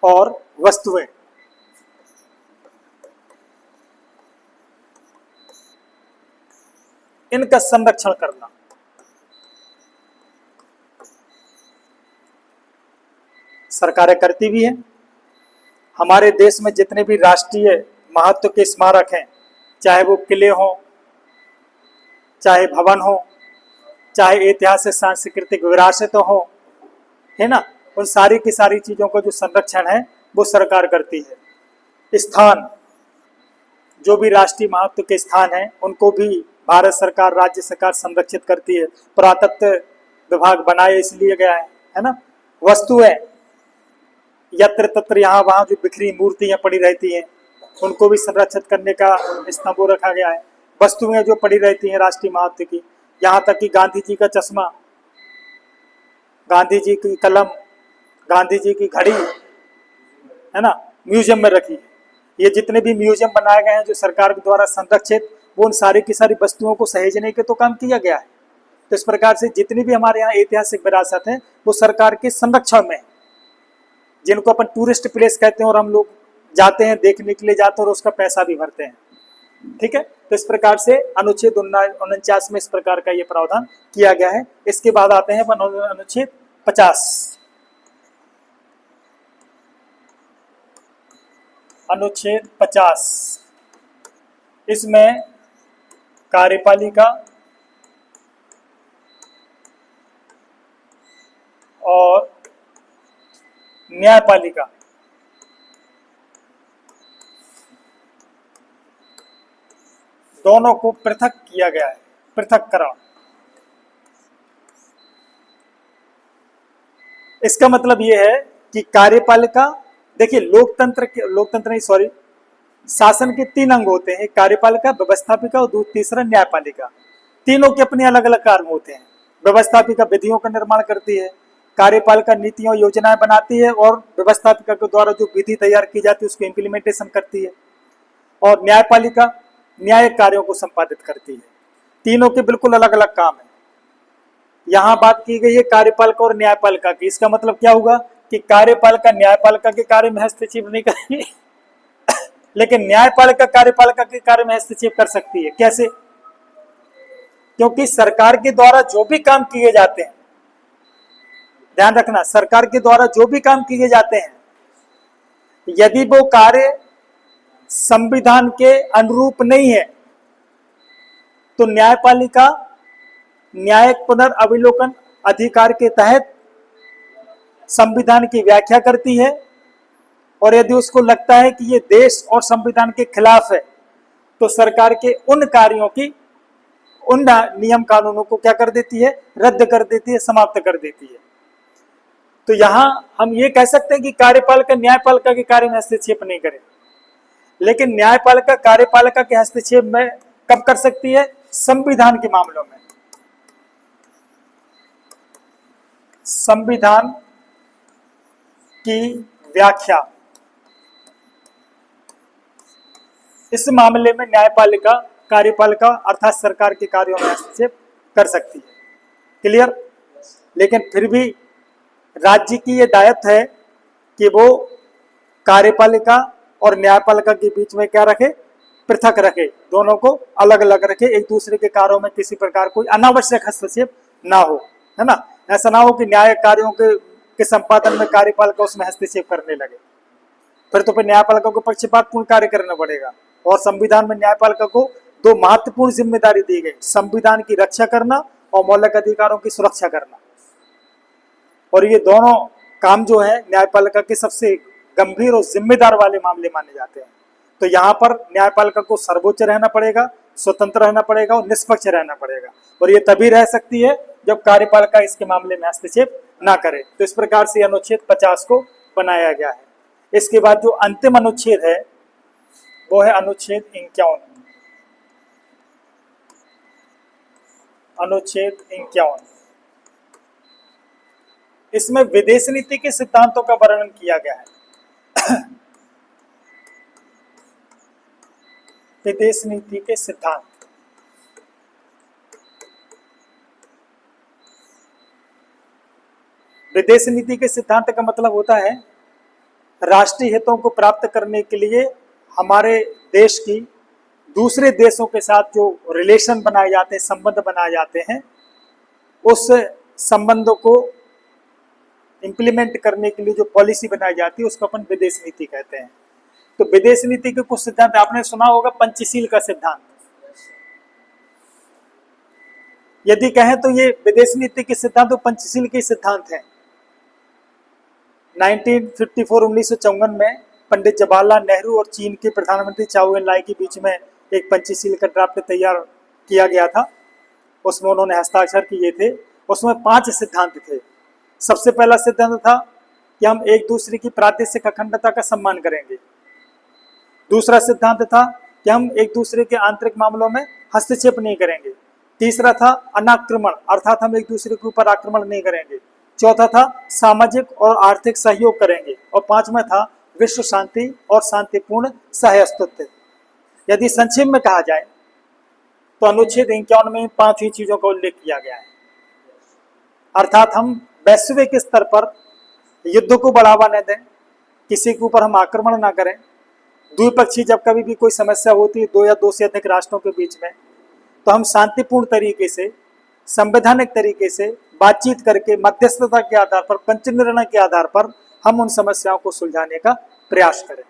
और वस्तुएं इनका संरक्षण करना। सरकारें करती भी हैं। हमारे देश में जितने भी राष्ट्रीय महत्व के स्मारक हैं, चाहे वो किले हों, चाहे भवन हो, चाहे ऐतिहासिक सांस्कृतिक विरासत हो, है ना, उन सारी की सारी चीजों का जो संरक्षण है वो सरकार करती है। स्थान, जो भी राष्ट्रीय महत्व के स्थान हैं उनको भी भारत सरकार, राज्य सरकार संरक्षित करती है। पुरातत्व विभाग बनाए इसलिए गया है ना। वस्तुएं, यत्र तत्र यहाँ वहाँ जो बिखरी मूर्तियां पड़ी रहती हैं उनको भी संरक्षित करने का स्तंभ रखा गया है। वस्तुएं जो पड़ी रहती हैं राष्ट्रीय महत्व की, यहाँ तक कि गांधी जी का चश्मा, गांधी जी की कलम, गांधी जी की घड़ी, है ना, म्यूजियम में रखी है। ये जितने भी म्यूजियम बनाए गए हैं जो सरकार के द्वारा संरक्षित, वो उन सारी की सारी वस्तुओं को सहेजने के तो काम किया गया है। तो इस प्रकार से जितनी भी हमारे यहाँ ऐतिहासिक विरासत है वो सरकार के संरक्षण में, जिनको अपन टूरिस्ट प्लेस कहते हैं और हम लोग जाते हैं, देखने के लिए जाते हैं और उसका पैसा भी भरते हैं। ठीक है, तो इस प्रकार से अनुच्छेद 49 में इस प्रकार का ये प्रावधान किया गया है। इसके बाद आते हैं अनुच्छेद 50। अनुच्छेद 50, इसमें कार्यपालिका और न्यायपालिका दोनों को पृथक किया गया है, पृथककरण। इसका मतलब यह है कि कार्यपालिका, देखिए लोकतंत्र नहीं, सॉरी, शासन के 3 अंग होते हैं, कार्यपालिका, व्यवस्थापिका और तीसरा न्यायपालिका। तीनों के अपने अलग अलग कार्य होते हैं। व्यवस्थापिका विधियों का निर्माण करती है, कार्यपालिका नीतियों योजनाएं बनाती है और व्यवस्थापिका के द्वारा जो विधि तैयार की जाती है उसको इम्प्लीमेंटेशन करती है, और न्यायपालिका न्यायिक कार्यों को संपादित करती है। तीनों के बिल्कुल अलग अलग काम है। यहाँ बात की गई है कार्यपालिका और न्यायपालिका की। इसका मतलब क्या हुआ कि कार्यपालिका न्यायपालिका के कार्य में हस्तक्षेप नहीं करेगी लेकिन न्यायपालिका कार्यपालिका के कार्य में हस्तक्षेप कर सकती है। कैसे? क्योंकि सरकार के द्वारा जो भी काम किए जाते हैं, ध्यान रखना, सरकार के द्वारा जो भी काम किए जाते हैं, यदि वो कार्य संविधान के अनुरूप नहीं है तो न्यायपालिका न्यायिक पुनर्अवलोकन अधिकार के तहत संविधान की व्याख्या करती है, और यदि उसको लगता है कि ये देश और संविधान के खिलाफ है तो सरकार के उन कार्यों की, उन नियम कानूनों को क्या कर देती है, रद्द कर देती है, समाप्त कर देती है। तो यहां हम ये कह सकते हैं कि कार्यपालिका न्यायपालिका के कार्य में हस्तक्षेप नहीं करे, लेकिन न्यायपालिका कार्यपालिका के हस्तक्षेप में कब कर सकती है? संविधान के मामलों में। संविधान की व्याख्या, इस मामले में न्यायपालिका कार्यपालिका अर्थात सरकार के कार्यों में हस्तक्षेप कर सकती है। क्लियर? लेकिन फिर भी राज्य की यह दायित्व है कि वो कार्यपालिका और न्यायपालिका के बीच में क्या रखे? पृथक रखे, दोनों को अलग अलग रखे, एक दूसरे के कार्यों में किसी प्रकार कोई अनावश्यक हस्तक्षेप ना हो, है ना। ऐसा ना हो कि न्याय कार्यों के संपादन में कार्यपालिका उसमें हस्तक्षेप करने लगे, फिर न्यायपालिका को पक्षपातपूर्ण कार्य करना पड़ेगा। और संविधान में न्यायपालिका को 2 महत्वपूर्ण जिम्मेदारी दी गई, संविधान की रक्षा करना और मौलिक अधिकारों की सुरक्षा करना। और ये दोनों काम जो है न्यायपालिका के सबसे गंभीर और जिम्मेदार वाले मामले माने जाते हैं। तो यहाँ पर न्यायपालिका को सर्वोच्च रहना पड़ेगा, स्वतंत्र रहना पड़ेगा और निष्पक्ष रहना पड़ेगा, और ये तभी रह सकती है जब कार्यपालिका इसके मामले में हस्तक्षेप ना करे। तो इस प्रकार से अनुच्छेद 50 को बनाया गया है। इसके बाद जो अंतिम अनुच्छेद है वो है अनुच्छेद 51। अनुच्छेद 51, इसमें विदेश नीति के सिद्धांतों का वर्णन किया गया है। विदेश नीति के सिद्धांत, विदेश नीति के सिद्धांत का मतलब होता है राष्ट्रीय हितों को प्राप्त करने के लिए हमारे देश की दूसरे देशों के साथ जो रिलेशन बनाए जाते हैं, संबंध बनाए जाते हैं, उस संबंधों को इंप्लीमेंट करने के लिए जो पॉलिसी बनाई जाती है उसको अपन विदेश नीति कहते हैं। तो विदेश नीति के कुछ सिद्धांत आपने सुना होगा, पंचशील का सिद्धांत। यदि कहें तो ये विदेश नीति के सिद्धांत तो पंचशील के सिद्धांत हैं। 1954 में पंडित जवाहरलाल नेहरू और चीन के प्रधानमंत्री चाउ एन लाई के बीच में एक पंचशील का ड्राफ्ट तैयार किया गया था, उसमें उन्होंने हस्ताक्षर किए थे। उसमें 5 सिद्धांत थे। सबसे पहला सिद्धांत था कि हम एक दूसरे की प्रादेशिक अखंडता का सम्मान करेंगे। दूसरा सिद्धांत था कि हम एक दूसरे के आंतरिक मामलों में हस्तक्षेप नहीं करेंगे। तीसरा था अनाक्रमण, अर्थात हम एक दूसरे के ऊपर आक्रमण नहीं करेंगे। चौथा था सामाजिक और आर्थिक सहयोग करेंगे। और 5वां था विश्व शांति और शांतिपूर्ण सह अस्तित्व। यदि संक्षेप में कहा जाए तो अनुच्छेद 51 में 5 ही चीजों का उल्लेख किया गया है। अर्थात हम वैश्विक स्तर पर युद्ध को बढ़ावा न दें, किसी के ऊपर हम आक्रमण ना करें, द्विपक्षीय जब कभी भी कोई समस्या होती है 2 या 2 से अधिक राष्ट्रों के बीच में, तो हम शांतिपूर्ण तरीके से, संवैधानिक तरीके से बातचीत करके मध्यस्थता के आधार पर, पंच निर्णय के आधार पर हम उन समस्याओं को सुलझाने का प्रयास करें।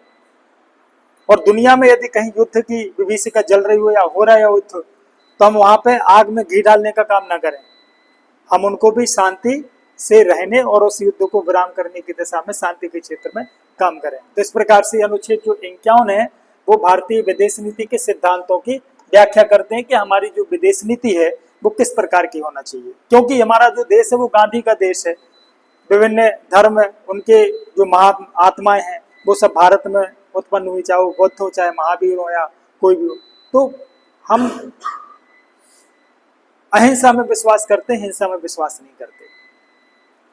और दुनिया में यदि कहीं युद्ध की विभीषिका जल रही हो या हो रहा है युद्ध, तो हम वहां पे आग में घी डालने का काम ना करें। हम उनको भी शांति से रहने और उस युद्ध को विराम करने की दिशा में शांति के क्षेत्र में काम करें। तो इस प्रकार से अनुच्छेद जो 51 है वो भारतीय विदेश नीति के सिद्धांतों की व्याख्या करते हैं कि हमारी जो विदेश नीति है वो किस प्रकार की होना चाहिए। क्योंकि हमारा जो देश है वो गांधी का देश है, विभिन्न धर्म, उनके जो महान आत्माएं हैं वो सब भारत में उत्पन्न हुई, चाहे वो बुद्ध हो, चाहे महावीर हो या कोई भी हो। तो हम अहिंसा में विश्वास करते हैं, हिंसा में विश्वास नहीं करते,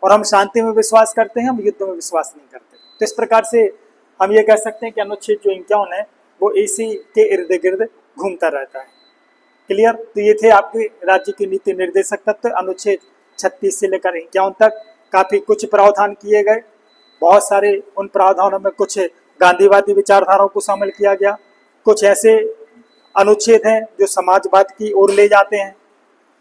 और हम शांति में विश्वास करते हैं, हम युद्ध में विश्वास नहीं करते। तो इस प्रकार से हम ये कह सकते हैं कि अनुच्छेद जो 51 है वो इसी के इर्द गिर्द घूमता रहता है। क्लियर? तो ये थे आपके राज्य की नीति निर्देशक तत्व अनुच्छेद 36 से लेकर 51 तक। काफी कुछ प्रावधान किए गए, बहुत सारे उन प्रावधानों में कुछ गांधीवादी विचारधाराओं को शामिल किया गया, कुछ ऐसे अनुच्छेद हैं जो समाजवाद की ओर ले जाते हैं,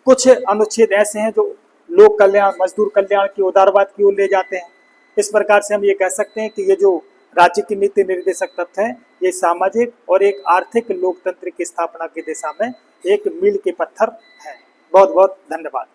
कुछ अनुच्छेद ऐसे हैं जो लोक कल्याण, मजदूर कल्याण की, उदारवाद की ओर ले जाते हैं। इस प्रकार से हम ये कह सकते हैं कि ये जो राज्य की नीति निर्देशक तत्व है ये सामाजिक और एक आर्थिक लोकतंत्र की स्थापना की दिशा में एक मील के पत्थर है। बहुत बहुत धन्यवाद।